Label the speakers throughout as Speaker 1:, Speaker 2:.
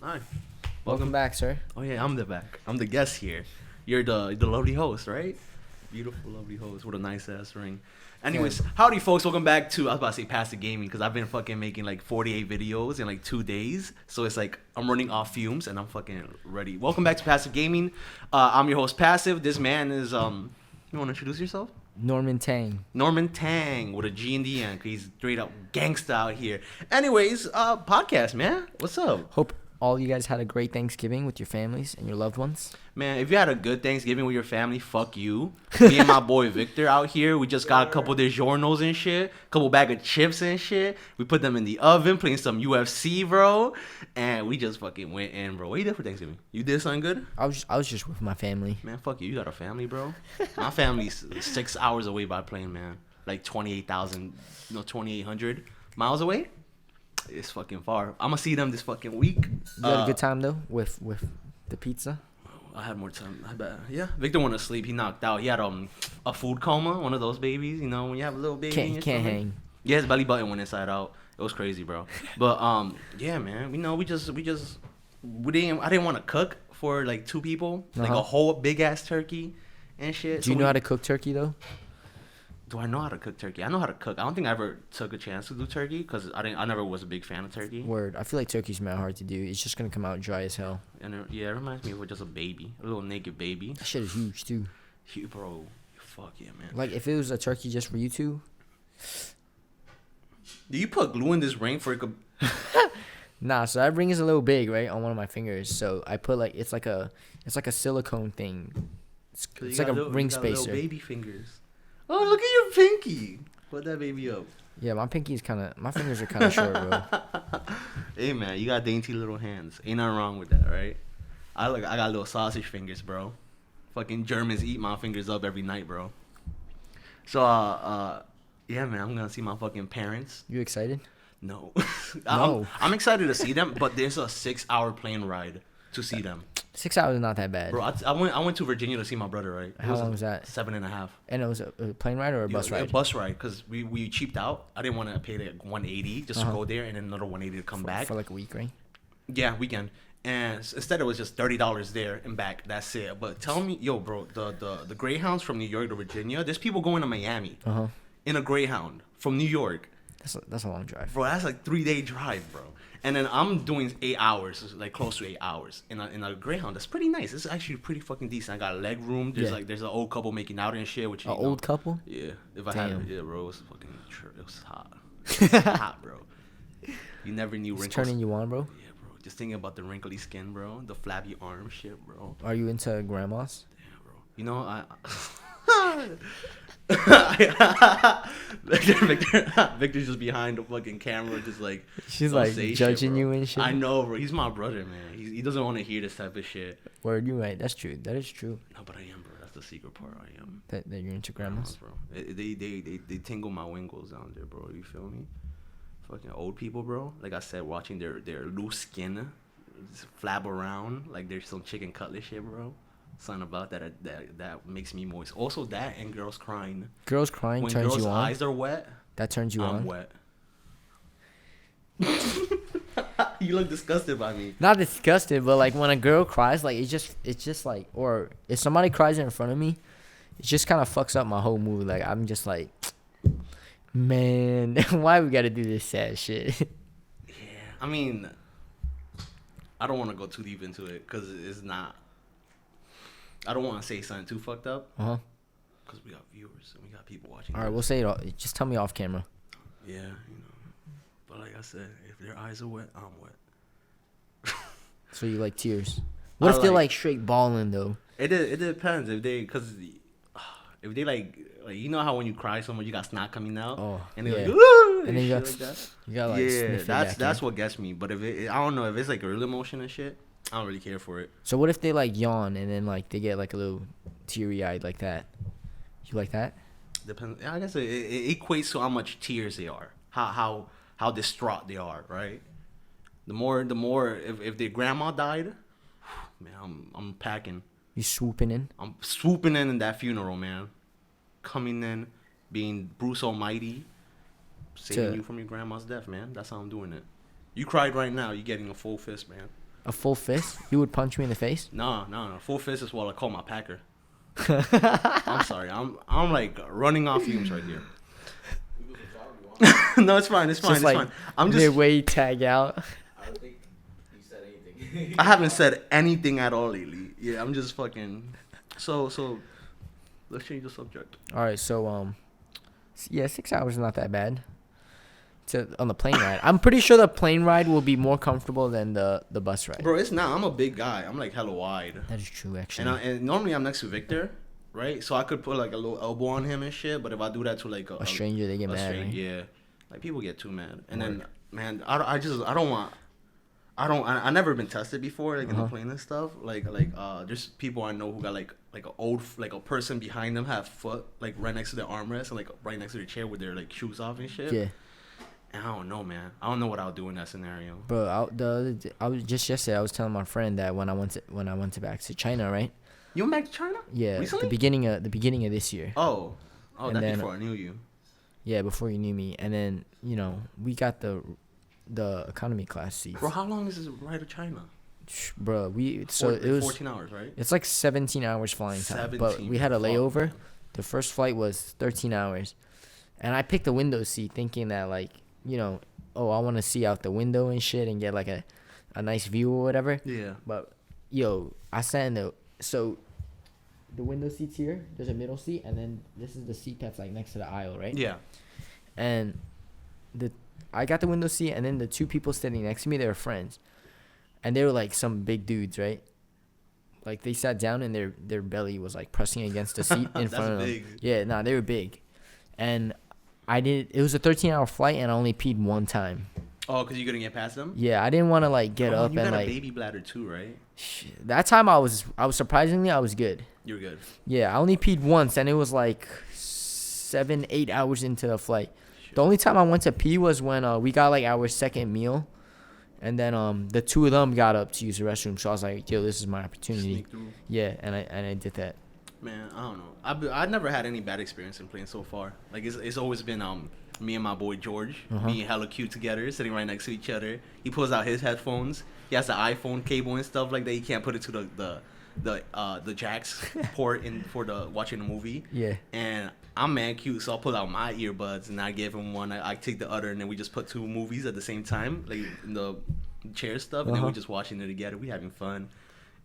Speaker 1: Hi.
Speaker 2: Welcome back, sir.
Speaker 1: Oh yeah, I'm the back. I'm the guest here. You're the lovely host, right? Beautiful, lovely host with a nice ass ring. Anyways, howdy folks. Welcome back to I was about to say Passive Gaming because I've been fucking making like 48 videos in like 2 days. So it's like I'm running off fumes and I'm fucking ready. Welcome back to Passive Gaming. I'm your host Passive. This man is You want to introduce yourself?
Speaker 2: Norman Tang.
Speaker 1: Norman Tang with a G in the end. He's straight up gangsta out here. Anyways, podcast man. What's up?
Speaker 2: Hope all you guys had a great Thanksgiving with your families and your loved ones.
Speaker 1: Man, if you had a good Thanksgiving with your family, fuck you. Me and my boy Victor out here, we just got a couple DiGiorno's and shit, couple bag of chips and shit. We put them in the oven, playing some UFC, bro, and we just fucking went in, bro. What you did for Thanksgiving? You did something good?
Speaker 2: I was just with my family.
Speaker 1: Man, fuck you. You got a family, bro. My family's 6 hours away by plane, man. Like 2,800 miles away. It's fucking far. I'm gonna see them this fucking week.
Speaker 2: You had a good time though with the pizza.
Speaker 1: I had more time. I bet. Yeah, Victor went to sleep. He knocked out. He had a food coma. One of those babies. You know when you have a little baby.
Speaker 2: Can't hang.
Speaker 1: Yeah, his belly button went inside out. It was crazy, bro. But yeah, man. We didn't. I didn't want to cook for like 2 people, like a whole big ass turkey and shit.
Speaker 2: Do you know how to cook turkey though?
Speaker 1: Do I know how to cook turkey? I know how to cook. I don't think I ever took a chance to do turkey because I never was a big fan of turkey.
Speaker 2: Word. I feel like turkey's mad hard to do. It's just gonna come out dry as hell.
Speaker 1: And it reminds me of just a baby, a little naked baby.
Speaker 2: That shit is huge too.
Speaker 1: Bro, fuck yeah, man.
Speaker 2: Like if it was a turkey just for you two.
Speaker 1: Do you put glue in this ring for it?
Speaker 2: Nah, so that ring is a little big, right, on one of my fingers. So I put like it's like a silicone thing. It's like a ring spacer.
Speaker 1: Little baby fingers. Oh, look at your pinky. Put that baby up.
Speaker 2: Yeah, my fingers are kind of short, bro.
Speaker 1: Hey man, you got dainty little hands. Ain't nothing wrong with that, right? I got little sausage fingers, bro. Fucking Germans eat my fingers up every night, bro. So yeah, man, I'm gonna see my fucking parents.
Speaker 2: You excited?
Speaker 1: No.
Speaker 2: No.
Speaker 1: I'm excited to see them, but there's a 6-hour plane ride to see them.
Speaker 2: 6 hours is not that bad.
Speaker 1: Bro, I went to Virginia to see my brother, right?
Speaker 2: How long was that?
Speaker 1: 7.5.
Speaker 2: And it was a plane ride or a bus ride?
Speaker 1: A bus ride, because we cheaped out. I didn't want to pay like 180 just to go there and then another 180 to come back.
Speaker 2: For like a week, right?
Speaker 1: Yeah, weekend. And instead it was just $30 there and back. That's it. But tell me, yo, bro, the Greyhounds from New York to Virginia, there's people going to Miami in a Greyhound from New York.
Speaker 2: That's a long drive.
Speaker 1: Bro, that's like 3-day drive, bro. And then I'm doing 8 hours, like close to 8 hours in a Greyhound. That's pretty nice. It's actually pretty fucking decent. I got a leg room. There's an old couple making out and shit. Which
Speaker 2: Old couple?
Speaker 1: Yeah. If I
Speaker 2: Damn.
Speaker 1: had, yeah, bro, it was fucking. It was hot. It was hot, bro. You never knew
Speaker 2: It's
Speaker 1: wrinkles.
Speaker 2: turning you on, bro.
Speaker 1: Yeah, bro. Just thinking about the wrinkly skin, bro. The flabby arm shit, bro.
Speaker 2: Are you into grandmas?
Speaker 1: Damn, bro. You know Victor's just behind the fucking camera, just like
Speaker 2: She's like judging you and shit.
Speaker 1: I know, bro. He's my brother, man. He doesn't want to hear this type of shit.
Speaker 2: Word, you right. That's true. That is true.
Speaker 1: No, but I am, bro. That's the secret part. I am.
Speaker 2: That you're into grandmas.
Speaker 1: Bro. They tingle my winkles down there, bro. You feel me? Fucking old people, bro. Like I said, watching their loose skin just flab around like there's some chicken cutlet shit, bro. Something about that makes me moist. Also that and girls crying.
Speaker 2: Girls crying
Speaker 1: When
Speaker 2: turns
Speaker 1: girls'
Speaker 2: you on.
Speaker 1: eyes are wet,
Speaker 2: That turns you on.
Speaker 1: I'm wet. You look disgusted by me.
Speaker 2: Not disgusted, but like when a girl cries, like it's just like, or if somebody cries in front of me, it just kind of fucks up my whole mood. Like I'm just like, man, why we gotta do this sad shit?
Speaker 1: Yeah, I mean, I don't want to go too deep into it because it's not. I don't want to say something too fucked up. Because we got viewers and we got people watching.
Speaker 2: All right, we'll say it all. Just tell me off camera.
Speaker 1: Yeah, you know. But like I said, if their eyes are wet, I'm wet.
Speaker 2: So you like tears? What if they're like straight balling though?
Speaker 1: It depends if they like you know how when you cry so much you got snot coming out.
Speaker 2: Oh,
Speaker 1: and they
Speaker 2: yeah.
Speaker 1: like ooh,
Speaker 2: And then you got like
Speaker 1: yeah,
Speaker 2: sniff it back
Speaker 1: that's
Speaker 2: in.
Speaker 1: what gets me. But if I don't know if it's like real emotion and shit, I don't really care for it.
Speaker 2: So what if they like yawn and then like they get like a little teary eyed like that? You like that?
Speaker 1: Depends. I guess it equates to how much tears they are, how distraught they are, right? The more if their grandma died, man, I'm packing.
Speaker 2: You swooping in?
Speaker 1: I'm swooping in that funeral, man. Coming in, being Bruce Almighty, saving you from your grandma's death, man. That's how I'm doing it. You cried right now. You're getting a full fist, man.
Speaker 2: A full fist? You would punch me in the face?
Speaker 1: No. Full fist is what I call my packer. I'm sorry. I'm like running off fumes right here. No, it's fine. It's fine. It's fine. I'm just
Speaker 2: midway tag out.
Speaker 3: I don't think you said anything.
Speaker 1: I haven't said anything at all lately. Yeah, I'm just fucking. So let's change the subject.
Speaker 2: All right, so yeah, 6 hours is not that bad. On the plane ride, I'm pretty sure the plane ride will be more comfortable than the bus ride.
Speaker 1: Bro, it's not. I'm a big guy. I'm like hella wide.
Speaker 2: That is true, actually.
Speaker 1: And normally I'm next to Victor, right? So I could put like a little elbow on him and shit. But if I do that to like
Speaker 2: a stranger, they get mad. Right?
Speaker 1: Yeah, like people get too mad. And then, man, I never been tested before, like in the plane and stuff. Like there's people I know who got like a person behind them have foot like right next to their armrest and like right next to their chair with their like shoes off and shit.
Speaker 2: Yeah.
Speaker 1: And I don't know, man. I don't know what I would do in that scenario.
Speaker 2: Bro, I was just yesterday. I was telling my friend that when I went back to China, right?
Speaker 1: You went back to China?
Speaker 2: Yeah,
Speaker 1: recently?
Speaker 2: the beginning of this year.
Speaker 1: Oh,
Speaker 2: And
Speaker 1: that's
Speaker 2: then,
Speaker 1: before I knew you.
Speaker 2: Yeah, before you knew me, and then we got the economy class seats.
Speaker 1: Bro, how long is this ride to China?
Speaker 2: Bro, it was
Speaker 1: 14 hours, right?
Speaker 2: It's like 17 hours flying time, but we had a layover. Man. The first flight was 13 hours, and I picked the window seat thinking that like. I want to see out the window and shit and get like a nice view or whatever.
Speaker 1: Yeah.
Speaker 2: But, I sat in the window seat's here. There's a middle seat, and then this is the seat that's like next to the aisle, right?
Speaker 1: Yeah.
Speaker 2: And I got the window seat, and then the two people sitting next to me, they were friends, and they were like some big dudes, right? Like they sat down and their belly was like pressing against the seat in front of them. Big. Yeah, they were big, and. It was a 13-hour flight, and I only peed one time.
Speaker 1: Oh, because you couldn't get past them?
Speaker 2: Yeah, I didn't want to, like, get up and, like...
Speaker 1: You got a baby bladder, too, right?
Speaker 2: That time, I was surprisingly, I was good.
Speaker 1: You were good.
Speaker 2: Yeah, I only peed once, and it was, like, 7-8 hours into the flight. Sure. The only time I went to pee was when we got, like, our second meal, and then the two of them got up to use the restroom, so I was like, yo, this is my opportunity.
Speaker 1: Sneak through.
Speaker 2: Yeah, and I did that.
Speaker 1: Man, I don't know. I've never had any bad experience in playing so far. Like it's always been me and my boy George, me and hella cute together, sitting right next to each other. He pulls out his headphones. He has the iPhone cable and stuff like that. He can't put it to the jacks port in for the watching the movie.
Speaker 2: Yeah.
Speaker 1: And I'm mad cute, so I'll pull out my earbuds and I give him one. I take the other, and then we just put two movies at the same time, like in the chair stuff, and then we just watching it together. We having fun,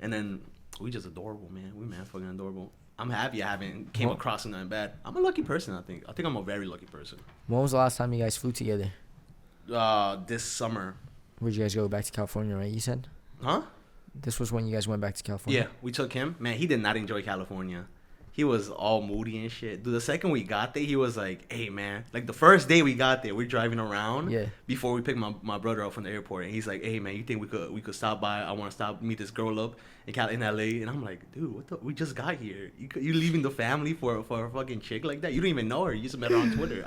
Speaker 1: and then we just adorable, man. We man fucking adorable. I'm happy I haven't came across nothing bad. I'm a lucky person, I think. I think I'm a very lucky person.
Speaker 2: When was the last time you guys flew together?
Speaker 1: This summer.
Speaker 2: Where'd you guys go? Back to California, right? You said?
Speaker 1: Huh?
Speaker 2: This was when you guys went back to California?
Speaker 1: Yeah, we took him. Man, he did not enjoy California. He was all moody and shit. Dude, the second we got there, he was like, hey, man. Like, the first day we got there, we're driving around.
Speaker 2: Yeah.
Speaker 1: Before we picked my brother up from the airport. And he's like, hey, man, you think we could stop by? I want to meet this girl up in L.A. And I'm like, dude, we just got here. You leaving the family for a fucking chick like that? You don't even know her. You just met her on Twitter.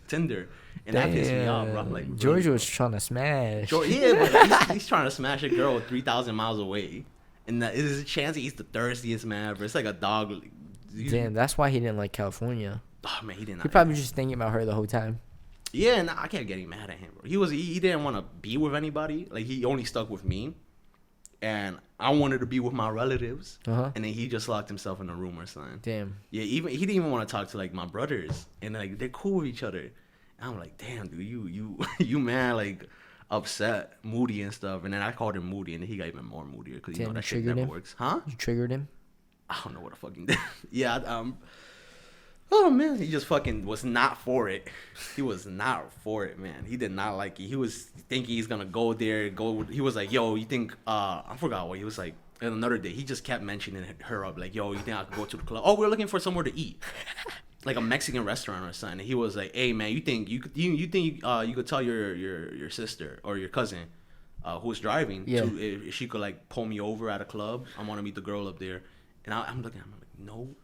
Speaker 1: Tinder. And that pissed me off, bro. I'm like,
Speaker 2: George was trying to smash.
Speaker 1: Yeah, but he's trying to smash a girl 3,000 miles away. And there's a chance he's the thirstiest man ever. It's like a dog.
Speaker 2: Damn, that's why he didn't like California.
Speaker 1: Oh man, he didn't.
Speaker 2: He probably just thinking about her the whole time.
Speaker 1: Yeah, and I kept getting mad at him, bro. He didn't want to be with anybody. Like he only stuck with me, and I wanted to be with my relatives. And then he just locked himself in a room or something.
Speaker 2: Damn.
Speaker 1: Yeah, he didn't even want to talk to like my brothers, and like they're cool with each other. And I'm like, damn, dude, you man, like upset, moody and stuff. And then I called him moody, and then he got even more moodier because that shit never works. Huh?
Speaker 2: You triggered him.
Speaker 1: I don't know what I fucking did. Yeah, oh man, he just fucking was not for it. He was not for it, man. He did not like it. He was thinking he's gonna go there. He was like, yo, you think? I forgot what he was like. And another day, he just kept mentioning her up, like, yo, you think I could go to the club? Oh, we're looking for somewhere to eat, like a Mexican restaurant or something. And he was like, hey man, you think you could tell your sister or your cousin, who's driving, if she could like pull me over at a club? I want to meet the girl up there. And I'm looking at him, I'm like, no,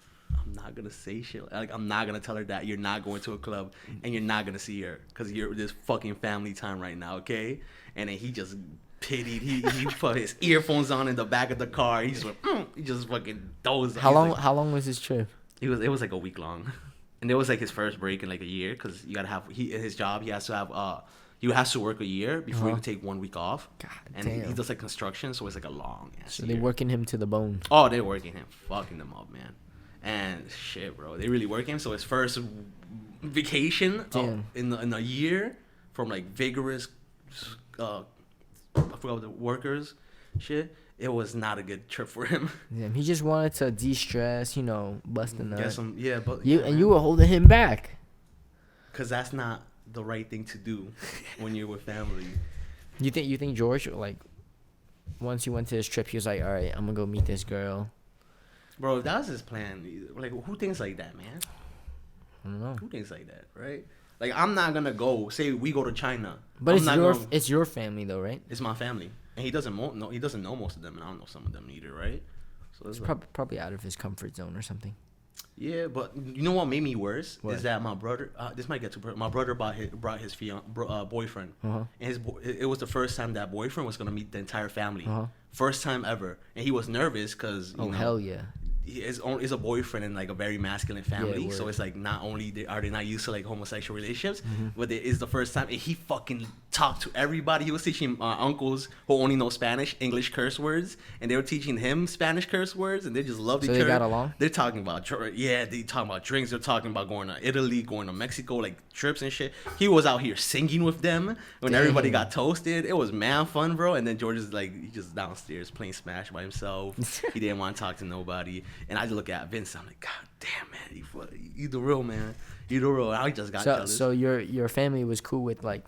Speaker 1: I'm not going to say shit. Like, I'm not going to tell her that you're not going to a club and you're not going to see her because you're this fucking family time right now, okay? And then he just pitied. He put his earphones on in the back of the car. He just went, he just fucking dozed.
Speaker 2: How long was his trip?
Speaker 1: It was like a week long. And it was like his first break in like a year because you got to have, his job, he has to have, He has to work a year before he
Speaker 2: Uh-huh.
Speaker 1: can take 1 week off.
Speaker 2: God
Speaker 1: And
Speaker 2: damn.
Speaker 1: he does like construction, so it's like a long ass
Speaker 2: So
Speaker 1: year.
Speaker 2: they're working him to the bone.
Speaker 1: Oh, they're working him, fucking them up, man. And shit, bro, they really work him. So his first vacation
Speaker 2: Damn.
Speaker 1: in a year from like vigorous, I forgot what the workers, shit. It was not a good trip for him.
Speaker 2: Damn, he just wanted to de-stress, you know, bust a nut.
Speaker 1: Get some, yeah, but
Speaker 2: You were holding him back.
Speaker 1: because that's not the right thing to do when you're with family.
Speaker 2: You think George, like, once he went to his trip, he was like, all right, I'm gonna go meet this girl.
Speaker 1: Bro, if that was his plan. Like, who thinks like that, man?
Speaker 2: I don't know.
Speaker 1: Who thinks like that, right? Like, I'm not gonna go. Say we go to China,
Speaker 2: But
Speaker 1: I'm
Speaker 2: it's
Speaker 1: not
Speaker 2: your
Speaker 1: gonna-
Speaker 2: it's your family though, right?
Speaker 1: It's my family, and he doesn't know. He doesn't know most of them, and I don't know some of them either, right? So
Speaker 2: It's
Speaker 1: it's like,
Speaker 2: probably out of his comfort zone or something.
Speaker 1: yeah, but you know what made me worse
Speaker 2: What?
Speaker 1: is that my brother. This might get too. My brother brought his boyfriend,
Speaker 2: Uh-huh.
Speaker 1: and it was the first time that boyfriend was gonna meet the entire family,
Speaker 2: Uh-huh.
Speaker 1: first time ever, and he was nervous because
Speaker 2: Oh hell yeah.
Speaker 1: is a boyfriend in like a very masculine family, so
Speaker 2: word.
Speaker 1: it's like not only are they not used to like homosexual relationships,
Speaker 2: Mm-hmm.
Speaker 1: but it is the first time, and he fucking talked to everybody. He was teaching uncles who only know Spanish, English curse words, and they were teaching him Spanish curse words, and they just loved
Speaker 2: So
Speaker 1: each
Speaker 2: they
Speaker 1: other.
Speaker 2: got along?
Speaker 1: They're talking about they talking about drinks. They're talking about going to Italy, going to Mexico, like trips and shit. He was out here singing with them when everybody
Speaker 2: Dang.
Speaker 1: got toasted. It was mad fun, bro. And then George is like, he just downstairs playing Smash by himself. He didn't want to talk to nobody. And I just look at Vince. I'm like, God damn, man, you the real man. You the real. I just got
Speaker 2: So
Speaker 1: jealous.
Speaker 2: so your family was cool with like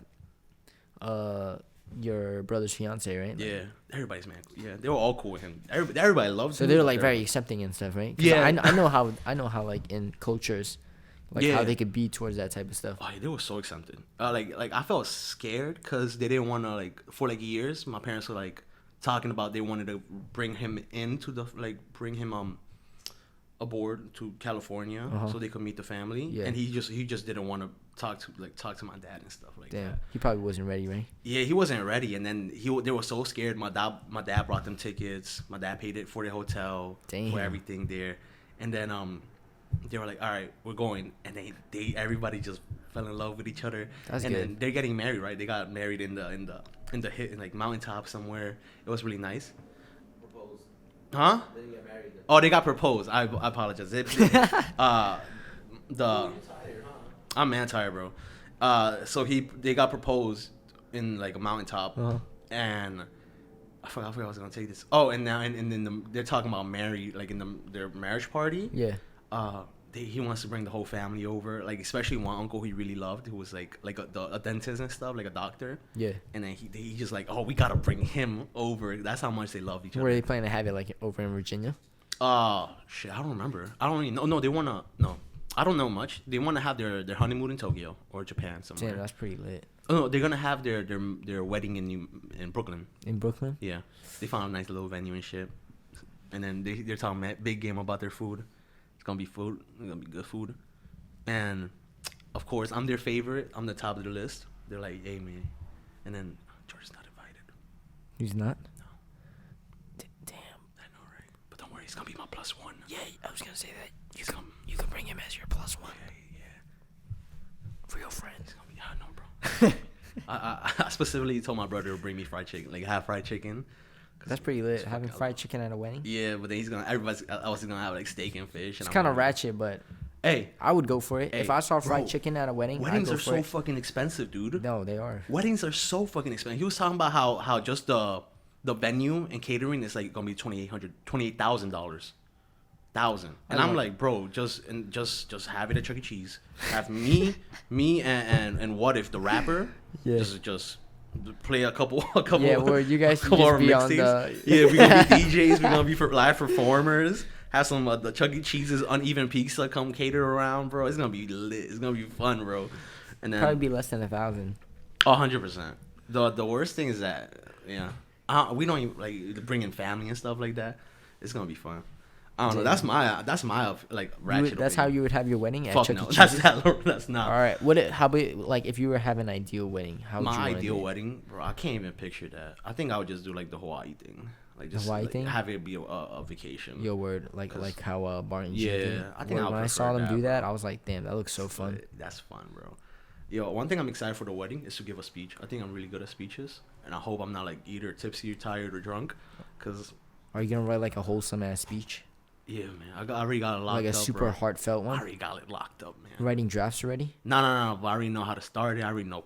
Speaker 2: your brother's fiance, right?
Speaker 1: Yeah, everybody's man. Yeah, they were all cool with him. Everybody loves
Speaker 2: So
Speaker 1: him.
Speaker 2: they were like very accepting and stuff, right? 'Cause
Speaker 1: Yeah.
Speaker 2: I know how like in cultures, like
Speaker 1: Yeah.
Speaker 2: how they could be towards that type of stuff.
Speaker 1: Oh, yeah, they were so accepted. Like I felt scared because they didn't want to like for like years. My parents were like talking about they wanted to bring him into the bring him aboard to California
Speaker 2: Uh-huh.
Speaker 1: so they could meet the family.
Speaker 2: Yeah.
Speaker 1: And he just didn't want to talk to my dad and stuff like
Speaker 2: Damn,
Speaker 1: that.
Speaker 2: he probably wasn't ready, right?
Speaker 1: Yeah, he wasn't ready, and then they were so scared. My dad brought them tickets. My dad paid it for the hotel,
Speaker 2: Damn.
Speaker 1: for everything there, and then they were like, "All right, we're going," and everybody just fell in love with each other.
Speaker 2: That's
Speaker 1: and
Speaker 2: good.
Speaker 1: then they're getting married, right? They got married in like mountaintop somewhere. It was really nice.
Speaker 3: Proposed.
Speaker 1: Huh?
Speaker 3: Then you get married. Then.
Speaker 1: Oh, they got proposed. I apologize. I'm anti, bro. So they got proposed in like a mountaintop,
Speaker 2: Uh-huh.
Speaker 1: and I forgot I was gonna take this. Oh, and now and then they're talking about like in their marriage party.
Speaker 2: Yeah.
Speaker 1: He wants to bring the whole family over, like especially one uncle he really loved, who was like a dentist and stuff, like a doctor.
Speaker 2: Yeah.
Speaker 1: And then he just like, oh, we gotta bring him over. That's how much they love each
Speaker 2: Were
Speaker 1: other.
Speaker 2: they planning to have it like over in Virginia?
Speaker 1: Shit, I don't remember. I don't really know. No, they wanna no. I don't know much. They want to have their honeymoon in Tokyo or Japan somewhere.
Speaker 2: Damn, that's pretty lit.
Speaker 1: Oh, no, they're gonna have their wedding in Brooklyn.
Speaker 2: In Brooklyn?
Speaker 1: Yeah, they found a nice little venue and shit. And then they're talking big game about their food. It's gonna be food. It's gonna be good food. And of course, I'm their favorite. I'm the top of the list. They're like, hey man. And then George's not invited.
Speaker 2: He's not?
Speaker 1: No,
Speaker 2: Damn.
Speaker 1: I know, right? But don't worry, he's gonna be my +1.
Speaker 2: Yeah, I was gonna say that.
Speaker 1: He's gonna,
Speaker 2: You can bring him as your +1.
Speaker 1: yeah.
Speaker 2: Real friends.
Speaker 1: He's gonna be, I know, bro. I specifically told my brother to bring me fried chicken, like have fried chicken.
Speaker 2: That's pretty lit.
Speaker 1: Fuck,
Speaker 2: Having
Speaker 1: I
Speaker 2: fried
Speaker 1: love-
Speaker 2: chicken at a wedding.
Speaker 1: Yeah, but then I was gonna have like steak and fish.
Speaker 2: It's
Speaker 1: And
Speaker 2: kind
Speaker 1: I'm
Speaker 2: of
Speaker 1: like,
Speaker 2: ratchet, but
Speaker 1: Hey,
Speaker 2: I would go for it. If
Speaker 1: Hey,
Speaker 2: I saw fried
Speaker 1: bro,
Speaker 2: chicken at a wedding,
Speaker 1: weddings
Speaker 2: I'd go
Speaker 1: are
Speaker 2: for
Speaker 1: so
Speaker 2: it.
Speaker 1: fucking expensive, dude.
Speaker 2: No, they are.
Speaker 1: Weddings are so fucking expensive. He was talking about how just the venue and catering is like gonna be $28,000. And I'm like, bro, just have it at Chuck E. Cheese. Have me and what if the rapper
Speaker 2: Yeah.
Speaker 1: just play a couple
Speaker 2: Yeah, where you guys can
Speaker 1: couple
Speaker 2: just
Speaker 1: of
Speaker 2: be on
Speaker 1: mixtapes.
Speaker 2: the-
Speaker 1: Yeah, we're gonna be DJs, we're gonna be for live performers. Have some the Chuck E. Cheese's uneven pizza come cater around, bro. It's gonna be lit. It's gonna be fun, bro. And then
Speaker 2: Probably be less than 1,000.
Speaker 1: 100%. The worst thing is that we don't even like bring in family and stuff like that. It's gonna be fun. I don't know.
Speaker 2: Damn.
Speaker 1: That's my like
Speaker 2: You
Speaker 1: ratchet.
Speaker 2: would- that's how
Speaker 1: opinion.
Speaker 2: you would have your wedding at
Speaker 1: Fuck
Speaker 2: Chuck
Speaker 1: no.
Speaker 2: E. Cheese.
Speaker 1: That's not.
Speaker 2: All right. How about like if you were having an ideal wedding? How would you
Speaker 1: My
Speaker 2: wanna
Speaker 1: ideal
Speaker 2: do it?
Speaker 1: wedding, bro. I can't even picture that. I think I would just do like the Hawaii thing, like just
Speaker 2: Hawaii
Speaker 1: like,
Speaker 2: thing?
Speaker 1: have it be a vacation.
Speaker 2: Your word, like
Speaker 1: 'Cause-
Speaker 2: how Barton
Speaker 1: Yeah,
Speaker 2: Sheen did.
Speaker 1: I think I would
Speaker 2: when I
Speaker 1: prefer
Speaker 2: saw them
Speaker 1: that,
Speaker 2: do that,
Speaker 1: bro.
Speaker 2: I was like, damn, that looks so fun.
Speaker 1: That's fun, bro. Yo, one thing I'm excited for the wedding is to give a speech. I think I'm really good at speeches, and I hope I'm not like either tipsy, or tired, or drunk. Cause
Speaker 2: Are you gonna write like a wholesome ass speech,
Speaker 1: yeah, man, I already got it locked
Speaker 2: like a
Speaker 1: up.
Speaker 2: super
Speaker 1: Bro.
Speaker 2: heartfelt
Speaker 1: I
Speaker 2: one?
Speaker 1: already got it locked up, man.
Speaker 2: Writing drafts already?
Speaker 1: No. But I already know how to start it. I already know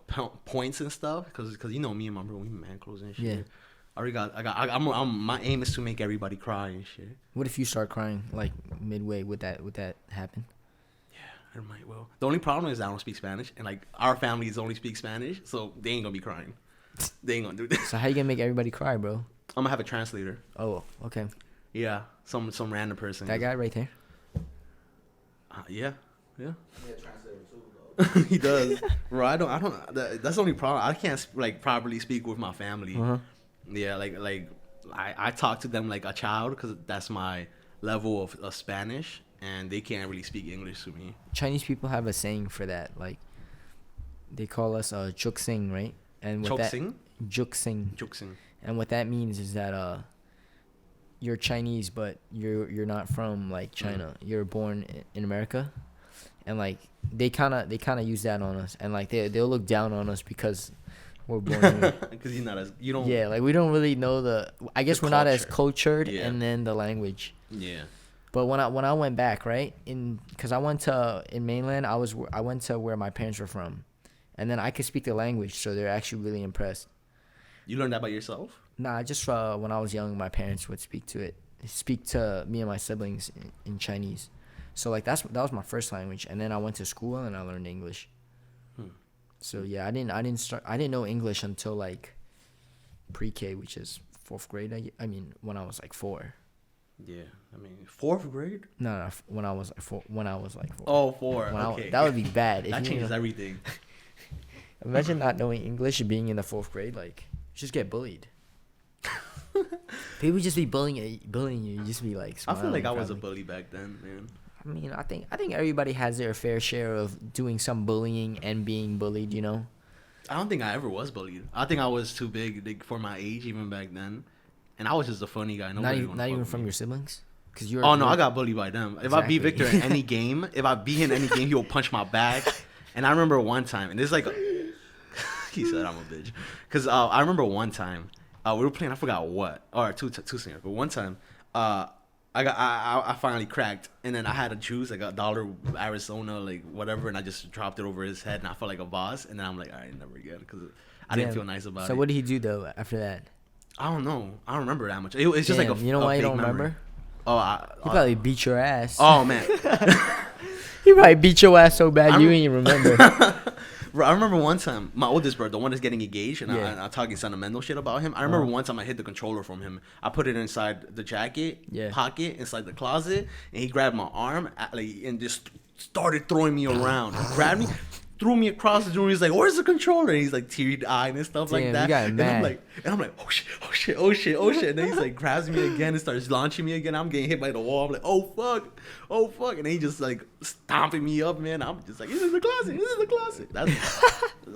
Speaker 1: points and stuff. Cause you know me and my bro, we man clothes and shit.
Speaker 2: Yeah.
Speaker 1: My aim is to make everybody cry and shit.
Speaker 2: What if you start crying like midway? Would that happen?
Speaker 1: I might well. The only problem is I don't speak Spanish, and like our families only speak Spanish, so they ain't gonna be crying. They ain't gonna do this.
Speaker 2: So how you gonna make everybody cry, bro?
Speaker 1: I'm gonna have a translator.
Speaker 2: Oh, okay.
Speaker 1: Yeah, some random person.
Speaker 2: That guy right there.
Speaker 1: Yeah.
Speaker 3: Yeah, translator too, though.
Speaker 1: He does, bro. I don't. That's the only problem. I can't like properly speak with my family.
Speaker 2: Uh-huh.
Speaker 1: Yeah, like I talk to them like a child because that's my level of Spanish, and they can't really speak English to me.
Speaker 2: Chinese people have a saying for that. Like, they call us juxing, right? And what that
Speaker 1: Choksing?
Speaker 2: juxing,
Speaker 1: Choksing.
Speaker 2: and what that means is that you're Chinese, but you're not from like China. You're born in America, and like they kind of use that on us, and like they'll look down on us because we're born here.
Speaker 1: Because you don't.
Speaker 2: Yeah, like we don't really know I guess we're not as cultured,
Speaker 1: Yeah.
Speaker 2: and then the language.
Speaker 1: Yeah.
Speaker 2: But when I went back, right, because I went to in mainland, I went to where my parents were from, and then I could speak the language, so they're actually really impressed.
Speaker 1: You learned that by yourself?
Speaker 2: Nah, just when I was young, my parents would speak to me and my siblings in Chinese. So like that was my first language, and then I went to school and I learned English. So yeah, I didn't know English until like pre-K, which is 4th grade. I mean, when I was like 4.
Speaker 1: Yeah. I mean, 4th grade?
Speaker 2: No, when I was like 4. When I was like 4.
Speaker 1: Oh, 4. Okay.
Speaker 2: That would be bad.
Speaker 1: That changes everything.
Speaker 2: Imagine not knowing English and being in the 4th grade. Like, you just get bullied. People just be bullying you. You just be like,
Speaker 1: I feel like I was a
Speaker 2: proudly.
Speaker 1: bully back then, man.
Speaker 2: I mean, I think everybody has their fair share of doing some bullying and being bullied. You know.
Speaker 1: I don't think I ever was bullied. I think I was too big for my age even back then, and I was just a funny guy.
Speaker 2: Not even from your siblings. Cause
Speaker 1: Oh no, I got bullied by them. If I beat
Speaker 2: Exactly.
Speaker 1: Victor in any game, he will punch my back. And I remember one time, and this is like, he said I'm a bitch, cause I remember one time we were playing, I forgot what, or two singers, but one time I finally cracked, and then I had a juice like $1 Arizona like whatever, and I just dropped it over his head, and I felt like a boss, and then I'm like, all right, never again, cause I didn't feel nice about it.
Speaker 2: So what did he do though after that?
Speaker 1: I don't know. I don't remember that much. It's just like a
Speaker 2: you know why you
Speaker 1: fake
Speaker 2: don't
Speaker 1: memory.
Speaker 2: remember?
Speaker 1: Oh,
Speaker 2: He probably beat your ass.
Speaker 1: oh man.
Speaker 2: He probably beat your ass so bad
Speaker 1: I
Speaker 2: you
Speaker 1: rem-
Speaker 2: ain't even remember.
Speaker 1: Bro, I remember one time, my oldest brother, the one that's getting engaged, and
Speaker 2: Yeah.
Speaker 1: I'm talking sentimental shit about him. I remember one time I hid the controller from him. I put it inside the jacket pocket, inside the closet, and he grabbed my arm and just started throwing me around. Grabbed me, threw me across the room. He's like, "Where's the controller?" And he's like teary-eyed and stuff like
Speaker 2: Damn,
Speaker 1: that.
Speaker 2: you got
Speaker 1: and
Speaker 2: mad.
Speaker 1: I'm like, "Oh shit." And then he's like grabs me again and starts launching me again. I'm getting hit by the wall. I'm like, "Oh fuck." And then he just like stomping me up, man. I'm just like, "This is the closet."